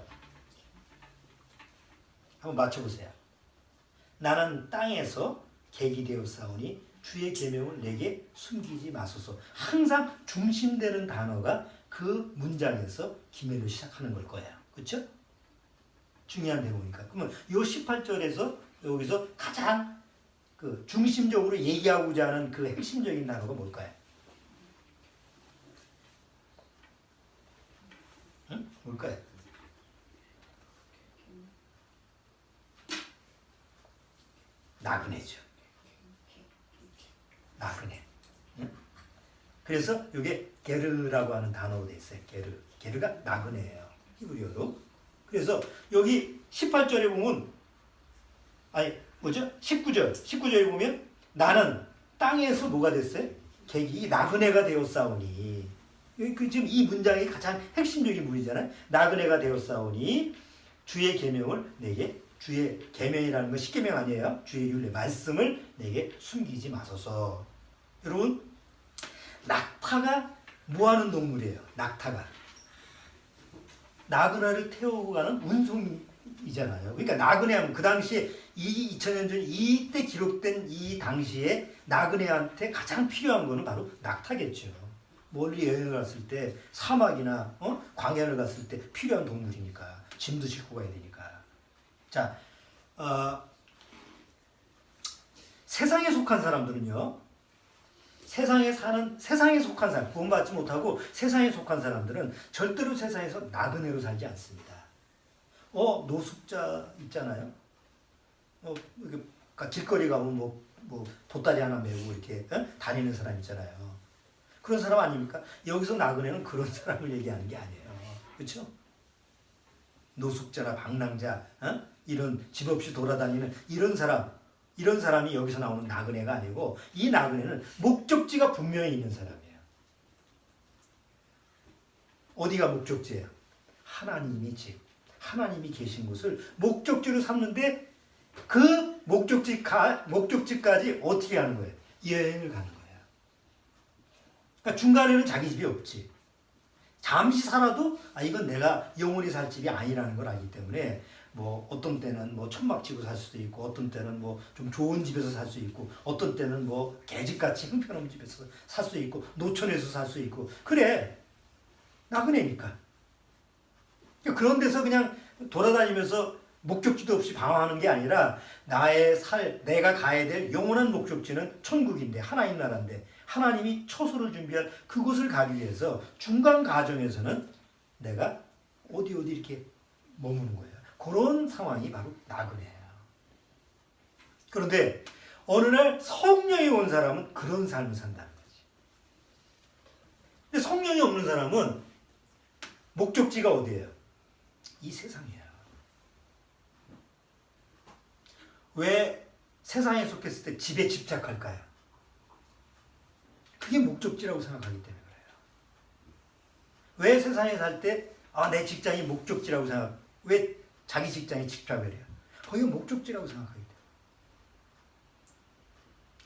한번 맞춰보세요. 나는 땅에서 객이 되었사오니 주의 계명을 내게 숨기지 마소서. 항상 중심되는 단어가 그 문장에서 기멜로 시작하는 걸 거예요. 그렇죠? 중요한 대목이니까. 그러면 이 18절에서 여기서 가장 그 중심적으로 얘기하고자 하는 그 핵심적인 단어가 뭘까요? 응? 뭘까요? 나그네죠. 나그네. 응? 그래서 이게 게르라고 하는 단어로 되어 있어요. 게르가 나그네예요. 히브리어로. 그래서 여기 18절에 보면 19절에 보면 나는 땅에서 뭐가 됐어요? 객이 나그네가 되었사오니. 지금 이 문장이 가장 핵심적인 부분이잖아요. 나그네가 되었사오니 주의 계명을 내게, 주의 계명이라는 건 십계명 아니에요. 주의 율례 말씀을 내게 숨기지 마소서. 여러분, 낙타가 뭐하는 동물이에요? 낙타가 나그네를 태우고 가는 운송이잖아요. 그러니까 나그네 하면 그 당시에 2000년 전 이때 기록된 이 당시에 나그네한테 가장 필요한 거는 바로 낙타겠죠. 멀리 여행을 갔을 때 사막이나 광야를 갔을 때 필요한 동물이니까 짐도 싣고 가야 되니까. 자, 세상에 속한 사람들은요. 세상에 속한 사람, 구원받지 못하고 세상에 속한 사람들은 절대로 세상에서 나그네로 살지 않습니다. 노숙자 있잖아요. 이렇게 길거리 가면 뭐 보따리 하나 메고 이렇게 다니는 사람 있잖아요. 그런 사람 아닙니까? 여기서 나그네는 그런 사람을 얘기하는 게 아니에요. 그렇죠? 노숙자나 방랑자, 이런 집 없이 돌아다니는 이런 사람이 여기서 나오는 나그네가 아니고, 이 나그네는 목적지가 분명히 있는 사람이에요. 어디가 목적지예요? 하나님이 하나님이 계신 곳을 목적지로 삼는데, 그 목적지까지 어떻게 하는 거예요? 여행을 가는 거예요. 그러니까 중간에는 자기 집이 없지. 잠시 살아도 이건 내가 영원히 살 집이 아니라는 걸 알기 때문에, 뭐 어떤 때는 뭐 천막지고 살 수도 있고, 어떤 때는 뭐 좀 좋은 집에서 살 수 있고, 어떤 때는 뭐 개집같이 형편없는 집에서 살 수 있고, 노천에서 살 수 있고. 그래, 나그네니까. 그런 데서 그냥 돌아다니면서 목적지도 없이 방황하는 게 아니라, 내가 가야 될 영원한 목적지는 천국인데, 하나님 나라인데, 하나님이 처소를 준비한 그곳을 가기 위해서 중간 과정에서는 내가 어디 이렇게 머무는 거예요. 그런 상황이 바로 나그네예요. 그런데 어느 날 성령이 온 사람은 그런 삶을 산다는 거지. 근데 성령이 없는 사람은 목적지가 어디예요? 이 세상이에요. 왜 세상에 속했을 때 집에 집착할까요? 그게 목적지라고 생각하기 때문에 그래요. 왜 세상에 살 때 내 직장이 목적지라고 왜 자기 직장에 집착을 해요? 거기가 목적지라고 생각하기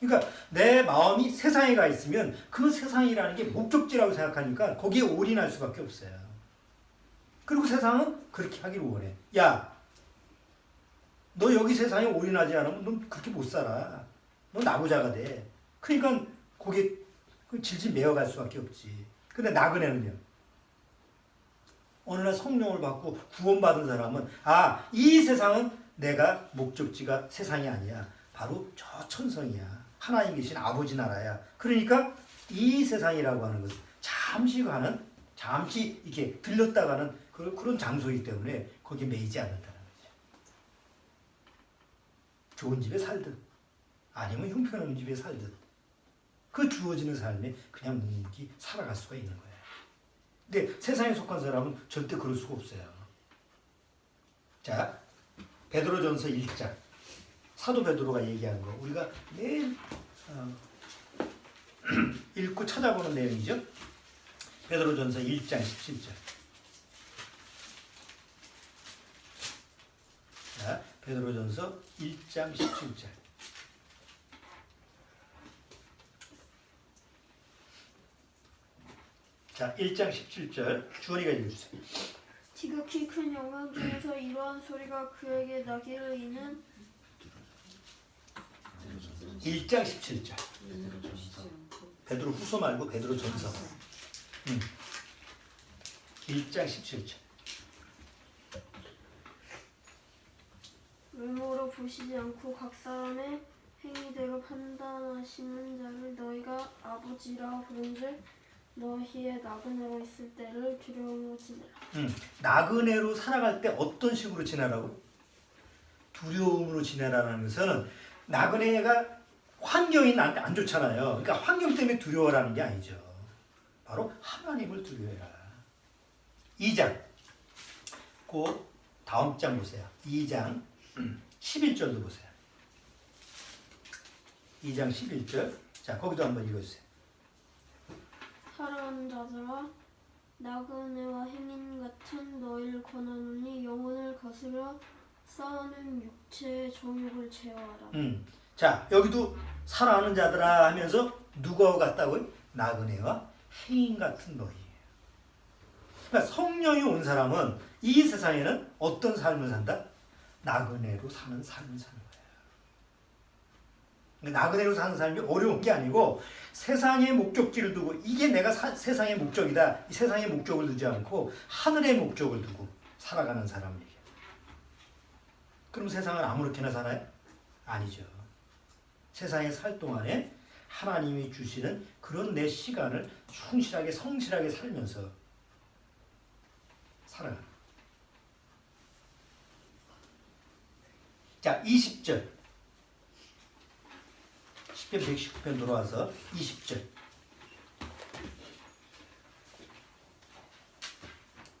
때문에. 그러니까 내 마음이 세상에 가 있으면 그 세상이라는 게 목적지라고 생각하니까 거기에 올인할 수밖에 없어요. 그리고 세상은 그렇게 하기를 원해. 야, 너 여기 세상에 올인하지 않으면 넌 그렇게 못 살아. 너 나부자가 돼. 그러니까 거기에 질질 매어갈 수밖에 없지. 근데 나그네는요. 어느 날 성령을 받고 구원받은 사람은 이 세상은 내가 목적지가 세상이 아니야. 바로 저 천성이야. 하나님 계신 아버지 나라야. 그러니까 이 세상이라고 하는 것은 잠시 이렇게 들렸다 가는 그런 장소이기 때문에 거기에 매이지 않는다는 거죠. 좋은 집에 살든 아니면 형편없는 집에 살든 그 주어지는 삶에 그냥 묵묵히 살아갈 수가 있는 거예요. 근데 세상에 속한 사람은 절대 그럴 수가 없어요. 자, 베드로전서 1장. 사도 베드로가 얘기하는 거 우리가 매일 읽고 찾아보는 내용이죠. 베드로전서 1장 17절. 자, 베드로전서 1장 17절. 자, 1장 17절 주원이가 읽어주세요. 지극히 큰 영광 중에서 이러한 소리가 그에게 나기를 이는 1장 17절. 베드로 후서 말고 베드로 전서. 1장 17절. 외모로 보시지 않고 각 사람의 행위대로 판단하시는 자를 너희가 아버지라 부른즉 너희의 나그네로 있을 때를 두려움으로 지내라. 나그네로 살아갈 때 어떤 식으로 지내라고? 두려움으로 지내라는 것은 나그네가 환경이 나한테 안 좋잖아요. 그러니까 환경 때문에 두려워라는 게 아니죠. 바로 하나님을 두려워해라. 2장. 그 다음 장 보세요. 2장 11절도 보세요. 2장 11절. 자, 거기도 한번 읽어주세요. 사랑하는 자들아 나그네와 행인 같은 너희를 권하노니 영혼을 거스려 싸우는 육체의 정욕을 제어하라. 자, 여기도 사랑하는 자들아 하면서 누구와 같다고요? 나그네와 행인 같은 너희. 그러니까 성령이 온 사람은 이 세상에는 어떤 삶을 산다? 나그네로 사는 삶을 사는 거예요. 나그네로 사는 사람이 어려운 게 아니고 세상의 목적지를 두고 이게 내가 세상의 목적이다. 이 세상의 목적을 두지 않고 하늘의 목적을 두고 살아가는 사람을 얘기해요. 그럼 세상을 아무렇게나 살아요? 아니죠. 세상에 살 동안에 하나님이 주시는 그런 내 시간을 충실하게 성실하게 살면서 살아가는. 자, 20절. 10편 119편 돌아와서 20절.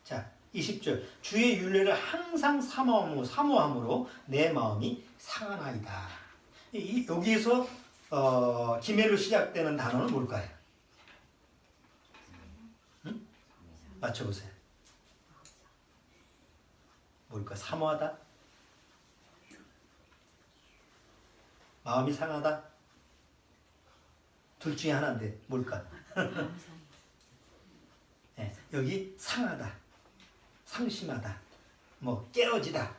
자, 20절. 주의 율례를 항상 사모함으로 내 마음이 상하나이다. 여기에서 기멜로 시작되는 단어는 뭘까요? 응? 맞춰보세요. 뭘까? 사모하다? 마음이 상하다? 둘 중에 하나인데 뭘까? 네, 여기 상하다, 상심하다, 뭐 깨어지다,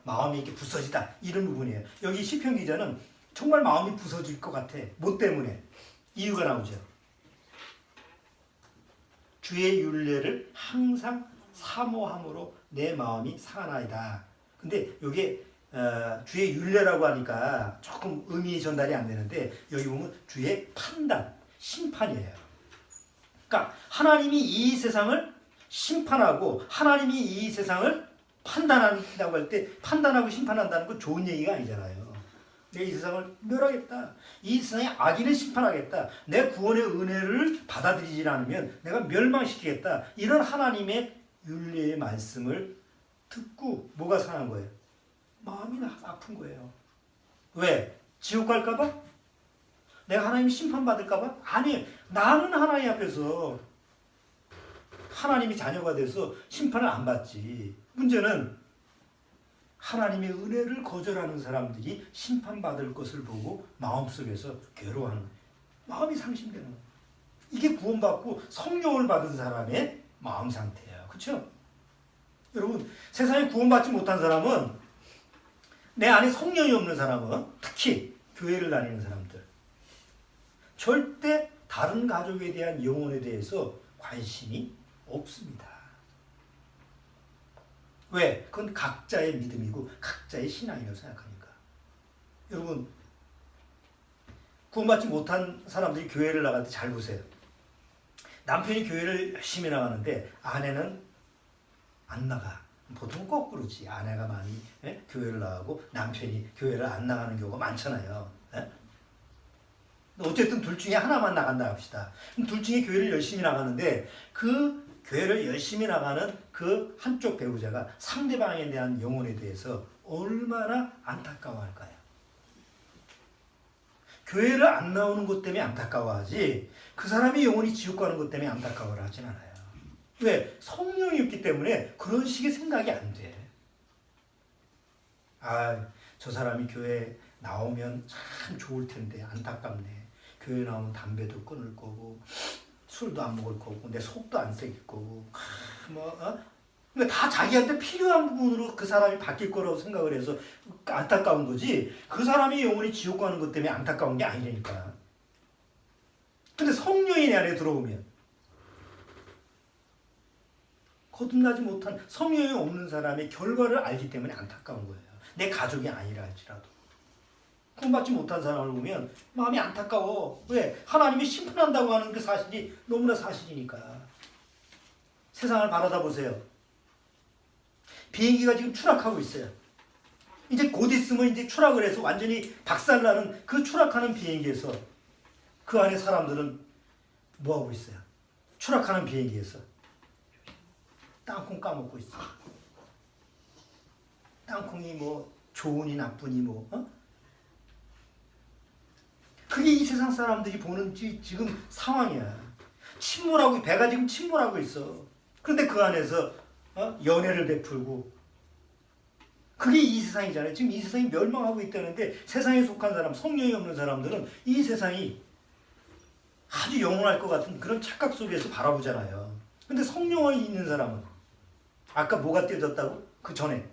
마음이 이렇게 부서지다 이런 부분이에요. 여기 시편 기자는 정말 마음이 부서질 것 같아. 뭐 때문에? 이유가 나오죠. 주의 율례를 항상 사모함으로 내 마음이 상하나이다. 근데 이게 주의 율례라고 하니까 조금 의미 전달이 안 되는데 여기 보면 주의 판단, 심판이에요. 그러니까 하나님이 이 세상을 심판하고 하나님이 이 세상을 판단한다고 할 때 판단하고 심판한다는 건 좋은 얘기가 아니잖아요. 내가 이 세상을 멸하겠다. 이 세상의 악인을 심판하겠다. 내 구원의 은혜를 받아들이지 않으면 내가 멸망시키겠다. 이런 하나님의 율례의 말씀을 듣고 뭐가 상한 거예요? 마음이 아픈 거예요. 왜? 지옥 갈까봐? 내가 하나님 심판받을까봐? 아니, 나는 하나님 앞에서 하나님이 자녀가 돼서 심판을 안 받지. 문제는 하나님의 은혜를 거절하는 사람들이 심판받을 것을 보고 마음속에서 괴로워하는 거예요. 마음이 상심되는 거예요. 이게 구원받고 성령을 받은 사람의 마음 상태예요. 그렇죠? 여러분, 세상에 구원받지 못한 사람은 내 안에 성령이 없는 사람은 특히 교회를 다니는 사람들 절대 다른 가족에 대한 영혼에 대해서 관심이 없습니다. 왜? 그건 각자의 믿음이고 각자의 신앙이라고 생각하니까. 여러분, 구원받지 못한 사람들이 교회를 나갈 때 잘 보세요. 남편이 교회를 열심히 나가는데 아내는 안 나가. 보통 거꾸로지. 아내가 많이 교회를 나가고 남편이 교회를 안 나가는 경우가 많잖아요. 어쨌든 둘 중에 하나만 나간다 합시다. 그럼 둘 중에 교회를 열심히 나가는데 그 교회를 열심히 나가는 그 한쪽 배우자가 상대방에 대한 영혼에 대해서 얼마나 안타까워할까요? 교회를 안 나오는 것 때문에 안타까워하지 그 사람의 영혼이 지옥 가는 것 때문에 안타까워를 하진 않아요. 왜? 성령이 없기 때문에 그런 식의 생각이 안 돼. 아, 저 사람이 교회 나오면 참 좋을 텐데 안타깝네. 교회 나오면 담배도 끊을 거고 술도 안 먹을 거고 내 속도 안 새길 거고 그러니까 다 자기한테 필요한 부분으로 그 사람이 바뀔 거라고 생각을 해서 안타까운 거지 그 사람의 영혼이 지옥 가는 것 때문에 안타까운 게 아니라니까. 근데 성령이 내 안에 들어오면 거듭나지 못한 성령이 없는 사람의 결과를 알기 때문에 안타까운 거예요. 내 가족이 아니라 할지라도. 구원받지 못한 사람을 보면 마음이 안타까워. 왜? 하나님이 심판한다고 하는 그 사실이 너무나 사실이니까. 세상을 바라다 보세요. 비행기가 지금 추락하고 있어요. 이제 곧 있으면 이제 추락을 해서 완전히 박살나는 그 추락하는 비행기에서 그 안에 사람들은 뭐 하고 있어요? 추락하는 비행기에서 땅콩 까먹고 있어. 땅콩이 뭐 좋으니 나쁘니 뭐 그게 이 세상 사람들이 보는 지금 상황이야. 침몰하고 배가 지금 침몰하고 있어. 그런데 그 안에서 연애를 베풀고 그게 이 세상이잖아요. 지금 이 세상이 멸망하고 있다는데 세상에 속한 사람, 성령이 없는 사람들은 이 세상이 아주 영원할 것 같은 그런 착각 속에서 바라보잖아요. 근데 성령이 있는 사람은 아까 뭐가 떼졌다고? 그 전에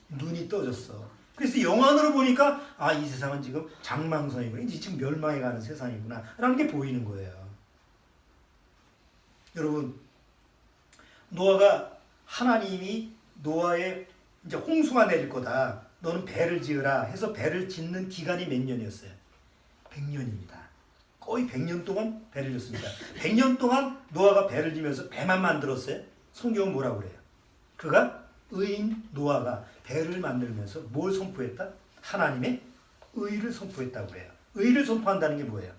눈이 떠졌어. 그래서 영안으로 보니까 이 세상은 지금 장망성이구나. 이제 지금 멸망해가는 세상이구나 라는 게 보이는 거예요. 여러분, 노아가 하나님이 노아의 이제 홍수가 내릴 거다. 너는 배를 지으라 해서 배를 짓는 기간이 몇 년이었어요? 100년입니다. 거의 100년 동안 배를 짓습니다. 100년 동안 노아가 배를 지면서 배만 만들었어요? 성경은 뭐라고 그래요? 그가 의인 노아가 배를 만들면서 뭘 선포했다? 하나님의 의를 선포했다고 해요. 의를 선포한다는 게 뭐예요?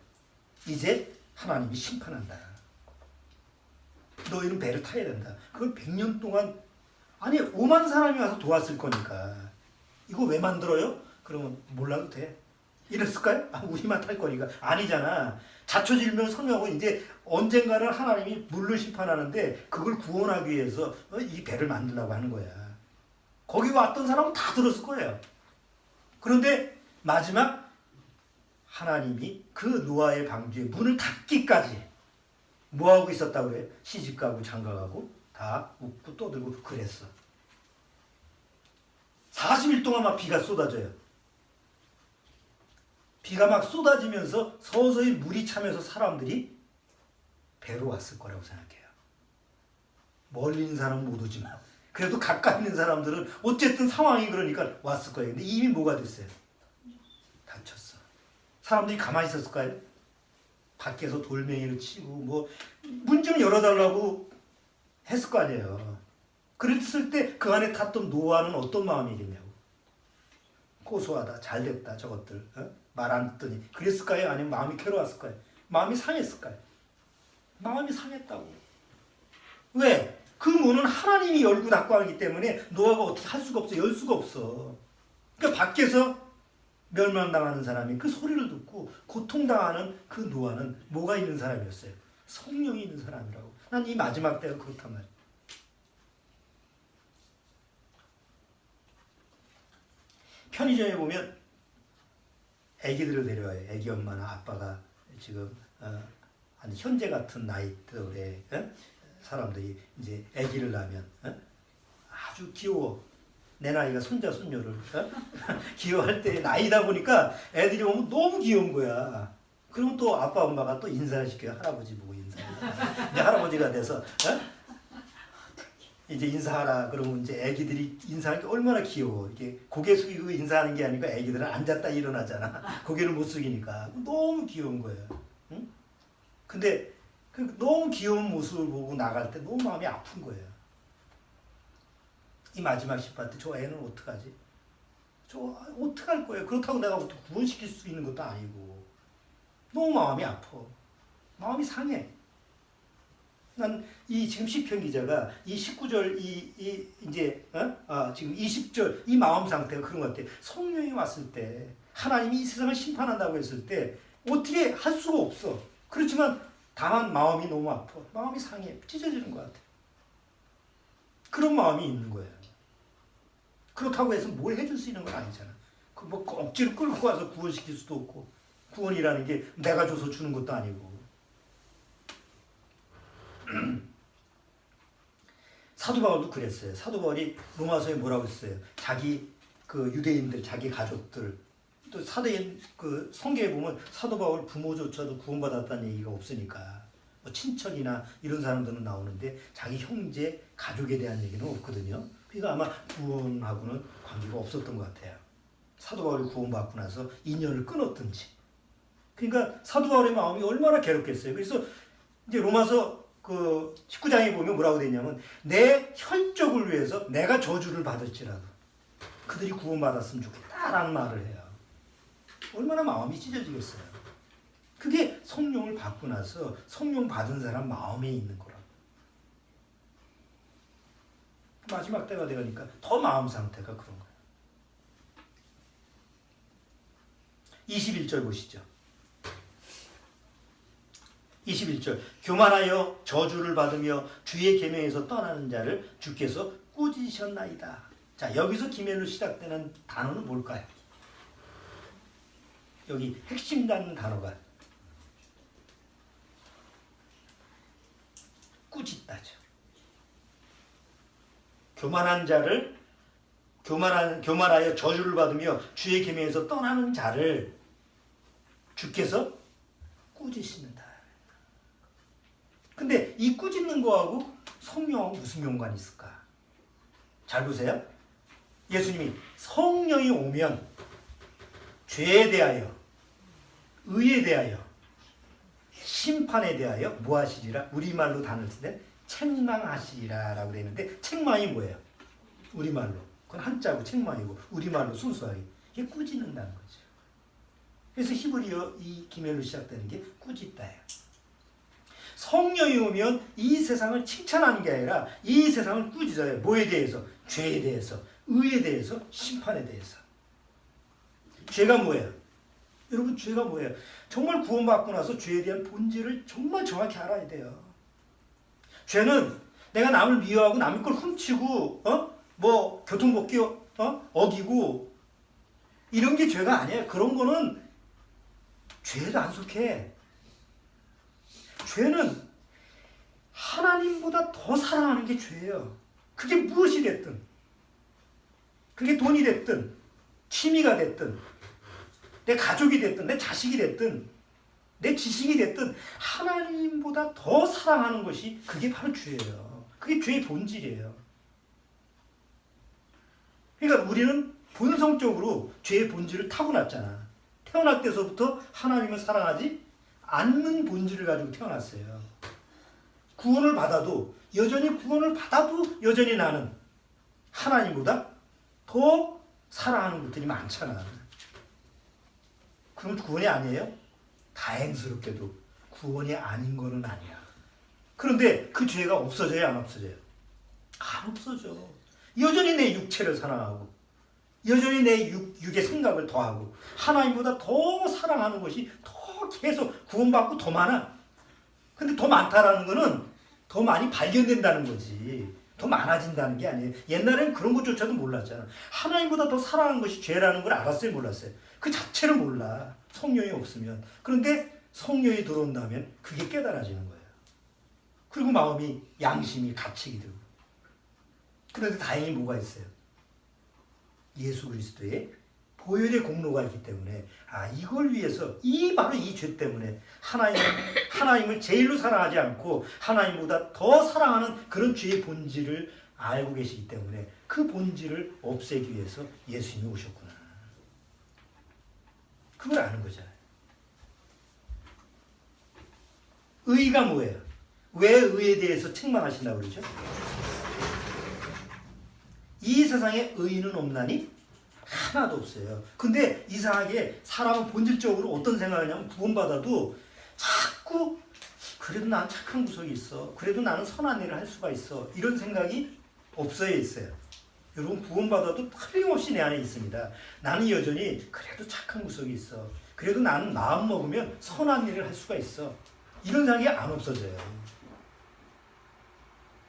이제 하나님이 심판한다. 너희는 배를 타야 된다. 그걸 100년 동안, 아니 5만 사람이 와서 도왔을 거니까 이거 왜 만들어요? 그러면 몰라도 돼. 이랬을까요? 우리만 탈 거니까. 아니잖아. 자초지르면 성령은 이제 언젠가는 하나님이 물로 심판하는데 그걸 구원하기 위해서 이 배를 만들려고 하는 거야. 거기 왔던 사람은 다 들었을 거예요. 그런데 마지막 하나님이 그 노아의 방주의 문을 닫기까지 뭐하고 있었다고 그래요? 시집가고 장가가고 다 웃고 떠들고 그랬어. 40일 동안 막 비가 쏟아져요. 비가 막 쏟아지면서 서서히 물이 차면서 사람들이 배로 왔을 거라고 생각해요. 멀리 있는 사람은 못 오지만 그래도 가까이 있는 사람들은 어쨌든 상황이 그러니까 왔을 거예요. 근데 이미 뭐가 됐어요? 다쳤어. 사람들이 가만히 있었을까요? 밖에서 돌멩이를 치고 뭐 문 좀 열어달라고 했을 거 아니에요. 그랬을 때 그 안에 탔던 노아는 어떤 마음이겠냐고. 고소하다, 잘됐다 저것들. 말 안 듣더니 그랬을까요? 아니면 마음이 괴로웠을까요? 마음이 상했을까요? 마음이 상했다고. 왜? 그 문은 하나님이 열고 닫고 하기 때문에 노아가 어떻게 할 수가 없어. 열 수가 없어. 그러니까 밖에서 멸망당하는 사람이 그 소리를 듣고 고통당하는 그 노아는 뭐가 있는 사람이었어요? 성령이 있는 사람이라고. 난 이 마지막 때가 그렇단 말이야. 편의점에 보면 아기들을 데려와요. 아기 엄마나 아빠가 지금 아니 현재 같은 나이들의 사람들이 이제 아기를 낳으면 아주 귀여워. 내 나이가 손자 손녀를 귀여워할 때 나이다 보니까 애들이 오면 너무 귀여운 거야. 그러면 또 아빠 엄마가 또 인사를 시켜요. 할아버지 보고 인사해. 이제 할아버지가 돼서 이제 인사하라 그러면 이제 애기들이 인사하는 게 얼마나 귀여워. 이게 고개 숙이고 인사하는 게 아니고 애기들은 앉았다 일어나잖아. 고개를 못 숙이니까 너무 귀여운 거예요. 응? 근데 그 너무 귀여운 모습을 보고 나갈 때 너무 마음이 아픈 거예요. 이 마지막 심판 때 저 애는 어떡하지? 저 어떡할 거예요? 그렇다고 내가 어떻게 구원시킬 수 있는 것도 아니고 너무 마음이 아파. 마음이 상해. 난 이 지금 시편 기자가 이 19절 이제 지금 20절 이 마음 상태가 그런 것 같아. 성령이 왔을 때 하나님이 이 세상을 심판한다고 했을 때 어떻게 할 수가 없어. 그렇지만 다만 마음이 너무 아파. 마음이 상해. 찢어지는 것 같아. 그런 마음이 있는 거예요. 그렇다고 해서 뭘 해줄 수 있는 건 아니잖아. 그 뭐 억지로 끌고 와서 구원시킬 수도 없고 구원이라는 게 내가 줘서 주는 것도 아니고. 사도 바울도 그랬어요. 사도 바울이 로마서에 뭐라고 했어요? 자기 그 유대인들, 자기 가족들 또 사도인 그 성경에 보면 사도 바울 부모조차도 구원받았다는 얘기가 없으니까 뭐 친척이나 이런 사람들은 나오는데 자기 형제, 가족에 대한 얘기는 없거든요. 그러니까 아마 구원하고는 관계가 없었던 것 같아요. 사도 바울이 구원받고 나서 인연을 끊었든지. 그러니까 사도 바울의 마음이 얼마나 괴롭겠어요. 그래서 이제 로마서 그 19장에 보면 뭐라고 되냐면 내 혈족을 위해서 내가 저주를 받을지라도 그들이 구원받았으면 좋겠다라는 말을 해요. 얼마나 마음이 찢어지겠어요. 그게 성령을 받고 나서 성령 받은 사람 마음에 있는 거라고. 마지막 때가 되니까 더 마음 상태가 그런 거예요. 21절 보시죠. 21절 교만하여 저주를 받으며 주의 계명에서 떠나는 자를 주께서 꾸짖으셨나이다. 자, 여기서 기면으로 시작되는 단어는 뭘까요? 여기 핵심 닿는 단어가 꾸짖다죠. 교만한 자를 교만하여 저주를 받으며 주의 계명에서 떠나는 자를 주께서 꾸짖습니다. 근데 이 꾸짖는 거하고 성령하고 무슨 연관이 있을까? 잘 보세요. 예수님이 성령이 오면 죄에 대하여, 의에 대하여, 심판에 대하여 뭐 하시리라? 우리말로 단어를 쓸 때 책망하시리라 라고 되어 있는데, 책망이 뭐예요? 우리말로. 그건 한자고 책망이고 우리말로 순수하게. 이게 꾸짖는다는 거죠. 그래서 히브리어 이 기면으로 시작되는 게 꾸짖다예요. 성령이 오면 이 세상을 칭찬하는 게 아니라 이 세상을 꾸짖어요. 뭐에 대해서? 죄에 대해서, 의에 대해서, 심판에 대해서. 죄가 뭐예요? 여러분, 죄가 뭐예요? 정말 구원받고 나서 죄에 대한 본질을 정말 정확히 알아야 돼요. 죄는 내가 남을 미워하고 남의 걸 훔치고 뭐 교통법규 어기고 이런 게 죄가 아니에요. 그런 거는 죄에도 안 속해. 죄는 하나님보다 더 사랑하는 게 죄예요. 그게 무엇이 됐든, 그게 돈이 됐든, 취미가 됐든, 내 가족이 됐든, 내 자식이 됐든, 내 지식이 됐든 하나님보다 더 사랑하는 것이 그게 바로 죄예요. 그게 죄의 본질이에요. 그러니까 우리는 본성적으로 죄의 본질을 타고났잖아. 태어날 때서부터 하나님을 사랑하지 않는 본질을 가지고 태어났어요. 구원을 받아도 여전히 나는 하나님보다 더 사랑하는 것들이 많잖아. 그럼 구원이 아니에요? 다행스럽게도 구원이 아닌 거는 아니야. 그런데 그 죄가 없어져요, 안 없어져요? 안 없어져. 여전히 내 육체를 사랑하고 여전히 내 육의 생각을 더하고 하나님보다 더 사랑하는 것이 더 계속 구원받고 더 많아. 근데 더 많다라는 거는 더 많이 발견된다는 거지. 더 많아진다는 게 아니에요. 옛날에는 그런 것조차도 몰랐잖아. 하나님보다 더 사랑하는 것이 죄라는 걸 알았어요, 몰랐어요? 그 자체를 몰라. 성령이 없으면. 그런데 성령이 들어온다면 그게 깨달아지는 거예요. 그리고 마음이, 양심이 갇히게 되고. 그런데 다행히 뭐가 있어요? 예수 그리스도의 보혈의 공로가 있기 때문에 이걸 위해서 바로 이 죄 때문에 하나님을 제일로 사랑하지 않고 하나님보다 더 사랑하는 그런 죄의 본질을 알고 계시기 때문에 그 본질을 없애기 위해서 예수님이 오셨구나. 그걸 아는 거잖아요. 의가 뭐예요? 왜 의에 대해서 책망하신다고 그러죠? 이 세상에 의인은 없나니? 하나도 없어요. 근데 이상하게 사람은 본질적으로 어떤 생각을 하냐면 구원받아도 자꾸 그래도 난 착한 구석이 있어. 그래도 나는 선한 일을 할 수가 있어. 이런 생각이 없어야 있어요. 여러분, 구원받아도 틀림없이 내 안에 있습니다. 나는 여전히 그래도 착한 구석이 있어. 그래도 나는 마음 먹으면 선한 일을 할 수가 있어. 이런 생각이 안 없어져요.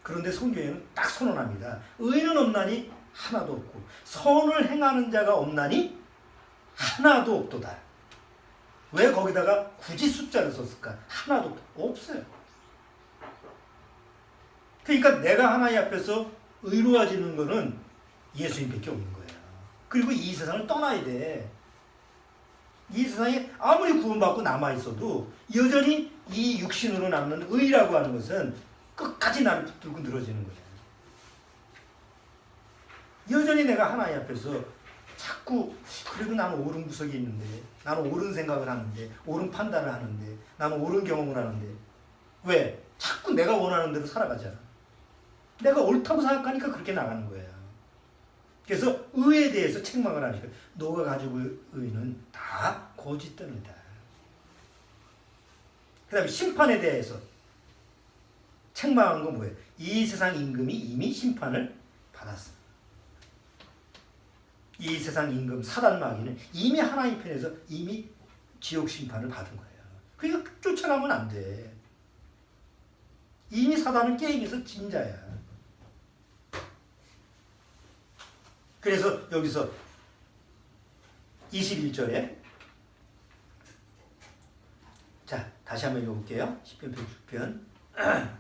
그런데 성경에는 딱 선언합니다. 의인은 없나니 하나도 없고 선을 행하는 자가 없나니 하나도 없도다. 왜 거기다가 굳이 숫자를 썼을까? 하나도 없어요. 그러니까 내가 하나님 앞에서 의로워지는 것은 예수님밖에 없는 거예요. 그리고 이 세상을 떠나야 돼. 이 세상에 아무리 구원받고 남아있어도 여전히 이 육신으로 남는 의라고 하는 것은 끝까지 나를 붙들고 늘어지는 거예요. 여전히 내가 하나님 앞에서 자꾸 그래도 나는 옳은 구석이 있는데, 나는 옳은 생각을 하는데, 옳은 판단을 하는데, 나는 옳은 경험을 하는데, 왜? 자꾸 내가 원하는 대로 살아가잖아. 내가 옳다고 생각하니까 그렇게 나가는 거야. 그래서 의에 대해서 책망을 하니까 너가 가지고 의는 다 거짓됩니다. 그 다음에 심판에 대해서 책망한 건 뭐예요? 이 세상 임금이 이미 심판을 받았습니다. 이 세상 임금 사단 마귀는 이미 하나님 편에서 이미 지옥 심판을 받은 거예요. 그러니까 쫓아가면 안 돼. 이미 사단은 게임에서 진 자야. 그래서 여기서 21절에 자, 다시 한번 읽어볼게요. 10편 106편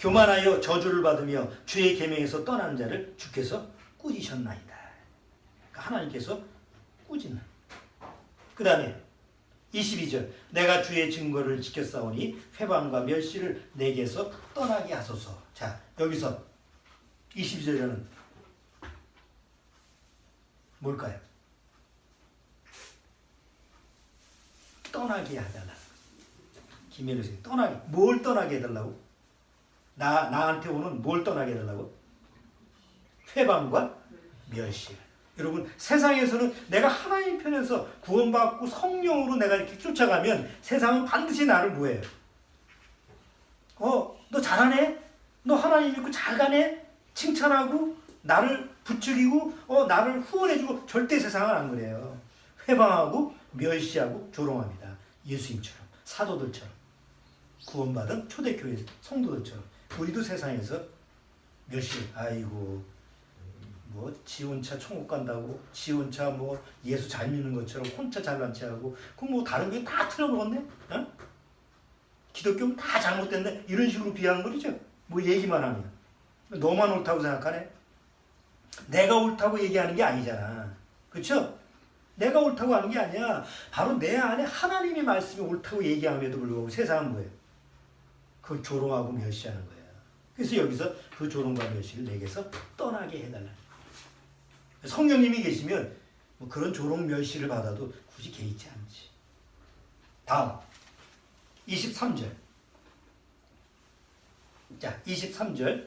교만하여 저주를 받으며 주의 계명에서 떠나는 자를 주께서 꾸짖으셨나이다. 그러니까 하나님께서 꾸짖는. 그 다음에 22절 내가 주의 증거를 지켰사오니 회방과 멸시를 내게서 떠나게 하소서. 자, 여기서 22절에는 뭘까요? 떠나게 해달라. 김혜루씨 떠나게. 뭘 떠나게 해달라고? 나한테 오는 뭘 떠나게 해달라고? 회방과 멸시. 여러분 세상에서는 내가 하나님 편에서 구원받고 성령으로 내가 이렇게 쫓아가면 세상은 반드시 나를 뭐해요? 너 잘하네? 너 하나님 믿고 잘 가네? 칭찬하고 나를 부추기고 나를 후원해주고. 절대 세상은 안 그래요. 회방하고 멸시하고 조롱합니다. 예수님처럼 사도들처럼 구원받은 초대교회 성도들처럼. 우리도 세상에서 멸시. 아이고 뭐 지혼차 천국 간다고 지혼차 뭐 예수 잘 믿는 것처럼 혼자 잘난 체하고 그럼 뭐 다른 교회 다 틀어먹었네? 어? 기독교는 다 잘못됐네? 이런 식으로 비아냥거리죠. 뭐 얘기만 하면 너만 옳다고 생각하네? 내가 옳다고 얘기하는 게 아니잖아. 그렇죠? 내가 옳다고 하는 게 아니야. 바로 내 안에 하나님의 말씀이 옳다고 얘기함에도 불구하고 세상은 뭐예요? 그걸 조롱하고 멸시하는 거예요. 그래서 여기서 그 조롱과 멸시를 내게서 떠나게 해달라. 성령님이 계시면 뭐 그런 조롱 멸시를 받아도 굳이 개의치 않지. 다음 23절. 자, 23절.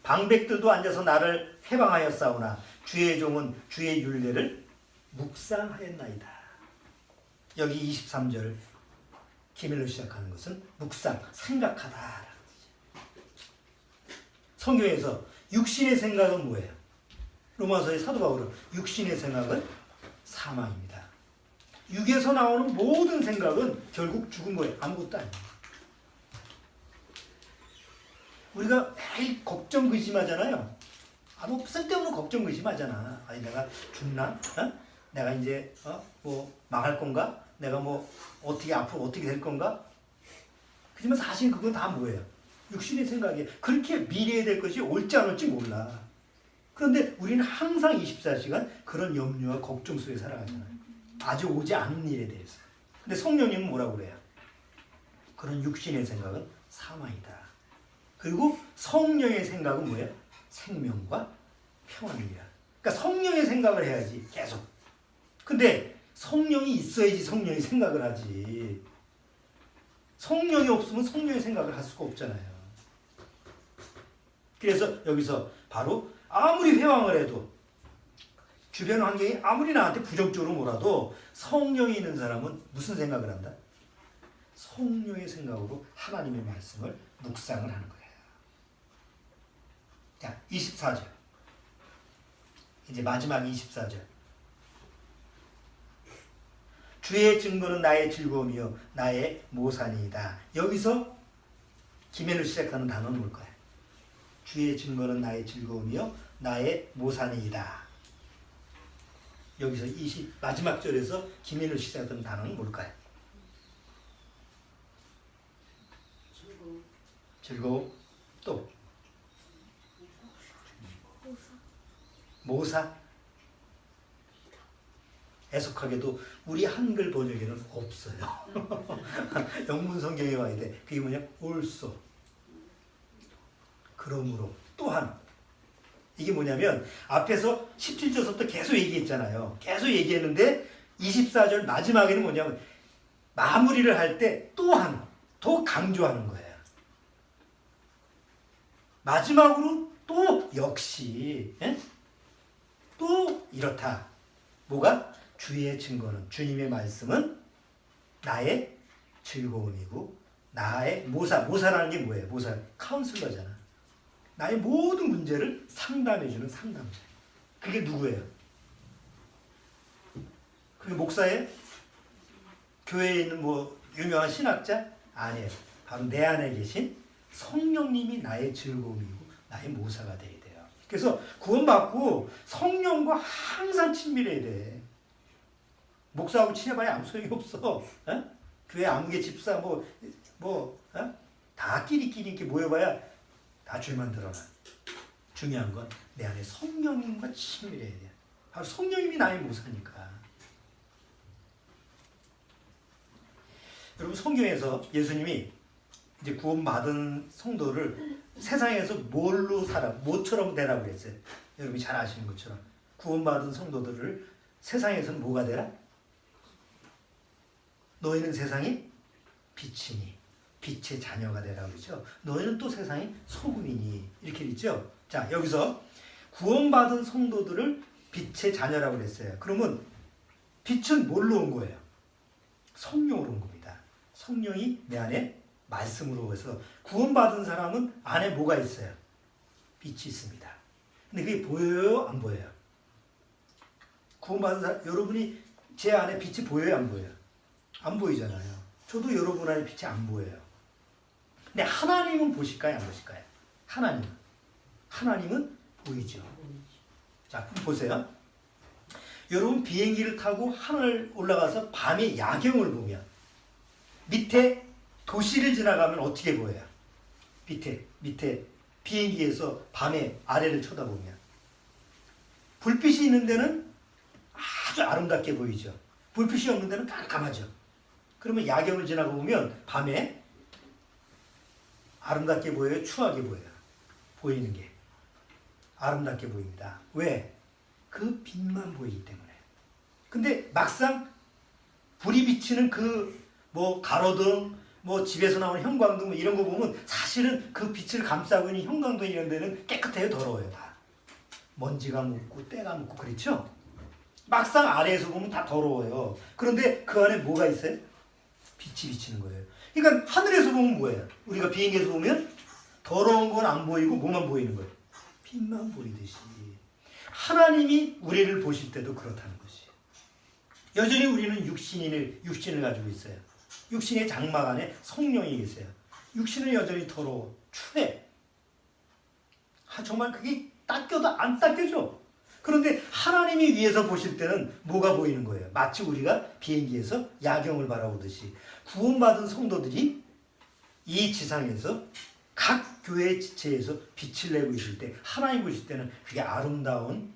방백들도 앉아서 나를 해방하였사오나 주의 종은 주의 율례를 묵상하였나이다. 여기 23절 기밀로 시작하는 것은 묵상, 생각하다. 성경에서 육신의 생각은 뭐예요? 로마서의 사도 바울은 육신의 생각은 사망입니다. 육에서 나오는 모든 생각은 결국 죽은 거예요. 아무것도 아니에요. 우리가 매일 걱정 의심하잖아요. 뭐 쓸데없는 걱정 의심하잖아. 아니 내가 죽나? 내가 이제 뭐 망할 건가? 내가 뭐 어떻게 앞으로 어떻게 될 건가? 하지만 사실 그건 다 뭐예요? 육신의 생각이에요. 그렇게 미래에 될 것이 옳지 안 옳지 몰라. 그런데 우리는 항상 24시간 그런 염려와 걱정 속에 살아가잖아요. 아직 오지 않은 일에 대해서. 근데 성령님은 뭐라고 그래요? 그런 육신의 생각은 사망이다. 그리고 성령의 생각은 뭐예요? 생명과 평안이라. 그러니까 성령의 생각을 해야지 계속. 근데 성령이 있어야지 성령이 생각을 하지. 성령이 없으면 성령의 생각을 할 수가 없잖아요. 그래서 여기서 바로 아무리 회방을 해도 주변 환경이 아무리 나한테 부정적으로 몰아도 성령이 있는 사람은 무슨 생각을 한다? 성령의 생각으로 하나님의 말씀을 묵상을 하는 거예요. 자, 24절. 이제 마지막 24절. 주의 증거는 나의 즐거움이요 나의 모산이다. 여기서 기면을 시작하는 단어는 뭘까요? 주의 증거는 나의 즐거움이요 나의 모산이다. 여기서 마지막 절에서 기면을 시작하는 단어는 뭘까요? 즐거움. 또 모사. 애석하게도 우리 한글 번역에는 없어요. 영문 성경에 와야 돼. 그게 뭐냐? also. 그러므로 또한. 이게 뭐냐면 앞에서 17절부터 계속 얘기했잖아요. 계속 얘기했는데 24절 마지막에는 뭐냐면 마무리를 할 때 또한 더 강조하는 거예요. 마지막으로 또 역시 또 이렇다. 뭐가? 주의 증거는 주님의 말씀은 나의 즐거움이고 나의 모사라는 게 뭐예요? 모사 카운슬러잖아. 나의 모든 문제를 상담해주는 상담자. 그게 누구예요? 그게 목사예요? 교회에 있는 뭐 유명한 신학자? 아니에요. 바로 내 안에 계신 성령님이 나의 즐거움이고 나의 모사가 돼야 돼요. 그래서 구원받고 성령과 항상 친밀해야 돼. 목사하고 친해봐야 아무 소용이 없어. 교회 아무개 집사 다 끼리끼리 이렇게 모여봐야 다 죄만 드러나. 중요한 건 내 안에 성령님과 친밀해야 돼. 바로 성령님이 나의 모사니까. 여러분 성경에서 예수님이 이제 구원받은 성도를 세상에서 뭘로 살아, 뭐처럼 되라고 그랬어요. 여러분이 잘 아시는 것처럼 구원받은 성도들을 세상에서는 뭐가 되라? 너희는 세상의 빛이니 빛의 자녀가 되라 그러죠. 너희는 또 세상의 소금이니 이렇게 있죠. 자, 여기서 구원받은 성도들을 빛의 자녀라고 그랬어요. 그러면 빛은 뭘로 온 거예요? 성령으로 온 겁니다. 성령이 내 안에 말씀으로 해서 구원받은 사람은 안에 뭐가 있어요? 빛이 있습니다. 근데 그게 보여요? 안 보여요? 구원받은 사람, 여러분이 제 안에 빛이 보여요? 안 보여요? 안 보이잖아요. 저도 여러분 안에 빛이 안 보여요. 근데 하나님은 보실까요? 안 보실까요? 하나님은 보이죠. 자, 그럼 보세요. 여러분 비행기를 타고 하늘 올라가서 밤에 야경을 보면 밑에 도시를 지나가면 어떻게 보여요? 밑에 비행기에서 밤에 아래를 쳐다보면 불빛이 있는 데는 아주 아름답게 보이죠. 불빛이 없는 데는 깜깜하죠. 그러면 야경을 지나가 보면 밤에 아름답게 보여요? 추하게 보여요? 보이는 게 아름답게 보입니다. 왜? 그 빛만 보이기 때문에. 근데 막상 불이 비치는 그 뭐 가로등, 뭐 집에서 나오는 형광등 뭐 이런 거 보면 사실은 그 빛을 감싸고 있는 형광등 이런 데는 깨끗해요, 더러워요, 다. 먼지가 묻고 때가 묻고 그렇죠? 막상 아래에서 보면 다 더러워요. 그런데 그 안에 뭐가 있어요? 빛이 비치는 거예요. 그러니까 하늘에서 보면 뭐예요? 우리가 비행기에서 보면 더러운 건 안 보이고 뭐만 보이는 거예요? 빛만 보이듯이. 하나님이 우리를 보실 때도 그렇다는 것이. 여전히 우리는 육신을 가지고 있어요. 육신의 장막 안에 성령이 계세요. 육신은 여전히 더러워, 추해. 정말 그게 닦여도 안 닦여져. 그런데 하나님이 위에서 보실 때는 뭐가 보이는 거예요? 마치 우리가 비행기에서 야경을 바라보듯이 구원받은 성도들이 이 지상에서 각 교회 지체에서 빛을 내고 있을 때 하나님 보실 때는 그게 아름다운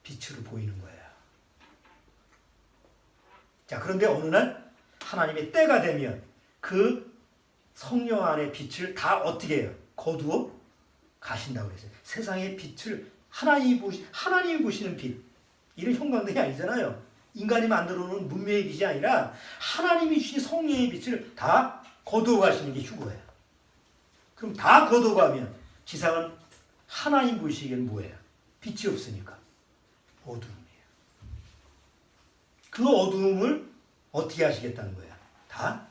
빛으로 보이는 거예요. 자, 그런데 어느 날 하나님의 때가 되면 그 성령 안의 빛을 다 어떻게 해요? 거두어 가신다고 그랬어요. 세상의 빛을 하나님이 보시는 빛. 이런 형광등이 아니잖아요. 인간이 만들어 놓은 문명의 빛이 아니라 하나님이 주신 성령의 빛을 다 거두어 가시는 게 휴거예요. 그럼 다 거둬가면 지상은 하나님 보시기에는 뭐예요? 빛이 없으니까 어두움이에요. 그 어두움을 어떻게 하시겠다는 거예요? 다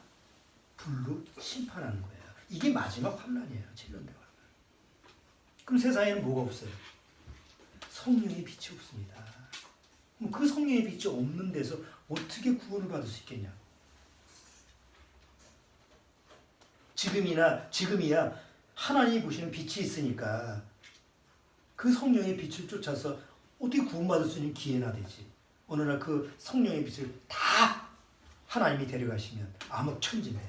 불로 심판하는 거예요. 이게 마지막 환란이에요. 7년 대 환란. 그럼 세상에는 뭐가 없어요? 성령의 빛이 없습니다. 그럼 그 성령의 빛이 없는 데서 어떻게 구원을 받을 수 있겠냐? 지금이야 하나님이 보시는 빛이 있으니까 그 성령의 빛을 쫓아서 어떻게 구원받을 수 있는 기회나 되지. 어느 날 그 성령의 빛을 다 하나님이 데려가시면 암흑천지네.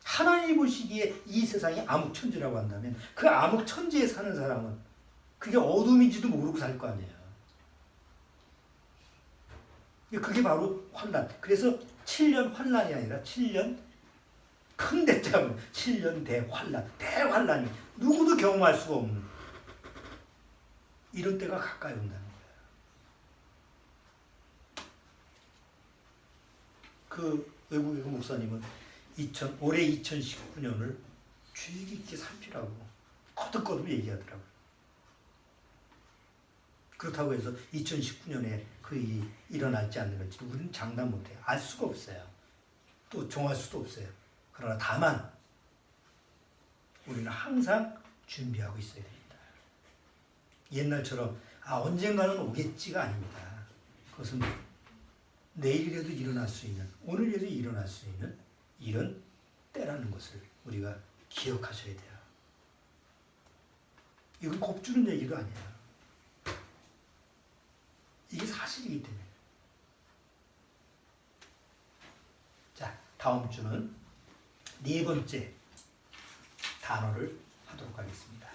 하나님이 보시기에 이 세상이 암흑천지라고 한다면 그 암흑천지에 사는 사람은 그게 어둠인지도 모르고 살 거 아니에요. 그게 바로 환란. 그래서 7년 환란이 아니라 7년 큰 대자고 7년 대환란. 대환란이 누구도 경험할 수가 없는 이런 때가 가까이 온다는 거예요. 그 외국의 그 목사님은 올해 2019년을 주의 깊게 살피라고 거듭거듭 얘기하더라고요. 그렇다고 해서 2019년에 그 일이 일어날지 안 일어날지 우리는 장담 못해요. 알 수가 없어요. 또 정할 수도 없어요. 그러나 다만 우리는 항상 준비하고 있어야 됩니다. 옛날처럼 언젠가는 오겠지가 아닙니다. 그것은 내일이라도 일어날 수 있는, 오늘이라도 일어날 수 있는 이런 때라는 것을 우리가 기억하셔야 돼요. 이건 겁주는 얘기도 아니에요. 이게 사실이기 때문에. 자, 다음 주는 네 번째 단어를 하도록 하겠습니다.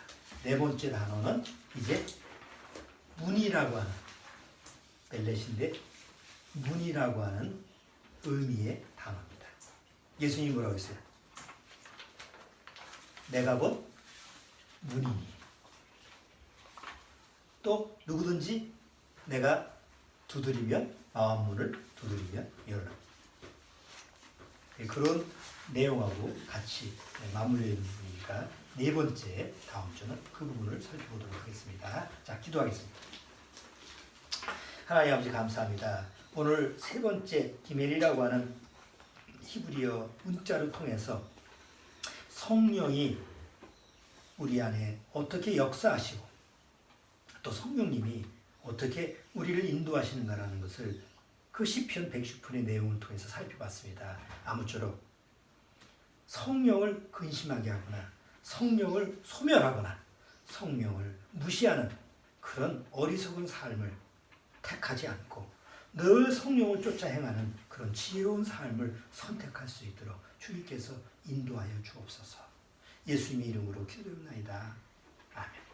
네 번째 단어는 이제 문이라고 하는 벨렛인데 문이라고 하는 의미의 단어입니다. 예수님이 뭐라고 했어요? 내가 곧 문이니. 또 누구든지 내가 두드리면 마음문을 두드리면 열어라. 그런 내용하고 같이 맞물려 있는 부분이니까 네 번째 다음 주는 그 부분을 살펴보도록 하겠습니다. 자, 기도하겠습니다. 하나님 아버지 감사합니다. 오늘 세 번째 기멜이라고 하는 히브리어 문자를 통해서 성령이 우리 안에 어떻게 역사하시고 또 성령님이 어떻게 우리를 인도하시는가라는 것을 그 시편 110편의 내용을 통해서 살펴봤습니다. 아무쪼록 성령을 근심하게 하거나 성령을 소멸하거나 성령을 무시하는 그런 어리석은 삶을 택하지 않고 늘 성령을 쫓아 행하는 그런 지혜로운 삶을 선택할 수 있도록 주님께서 인도하여 주옵소서. 예수님의 이름으로 기도합나이다. 아멘.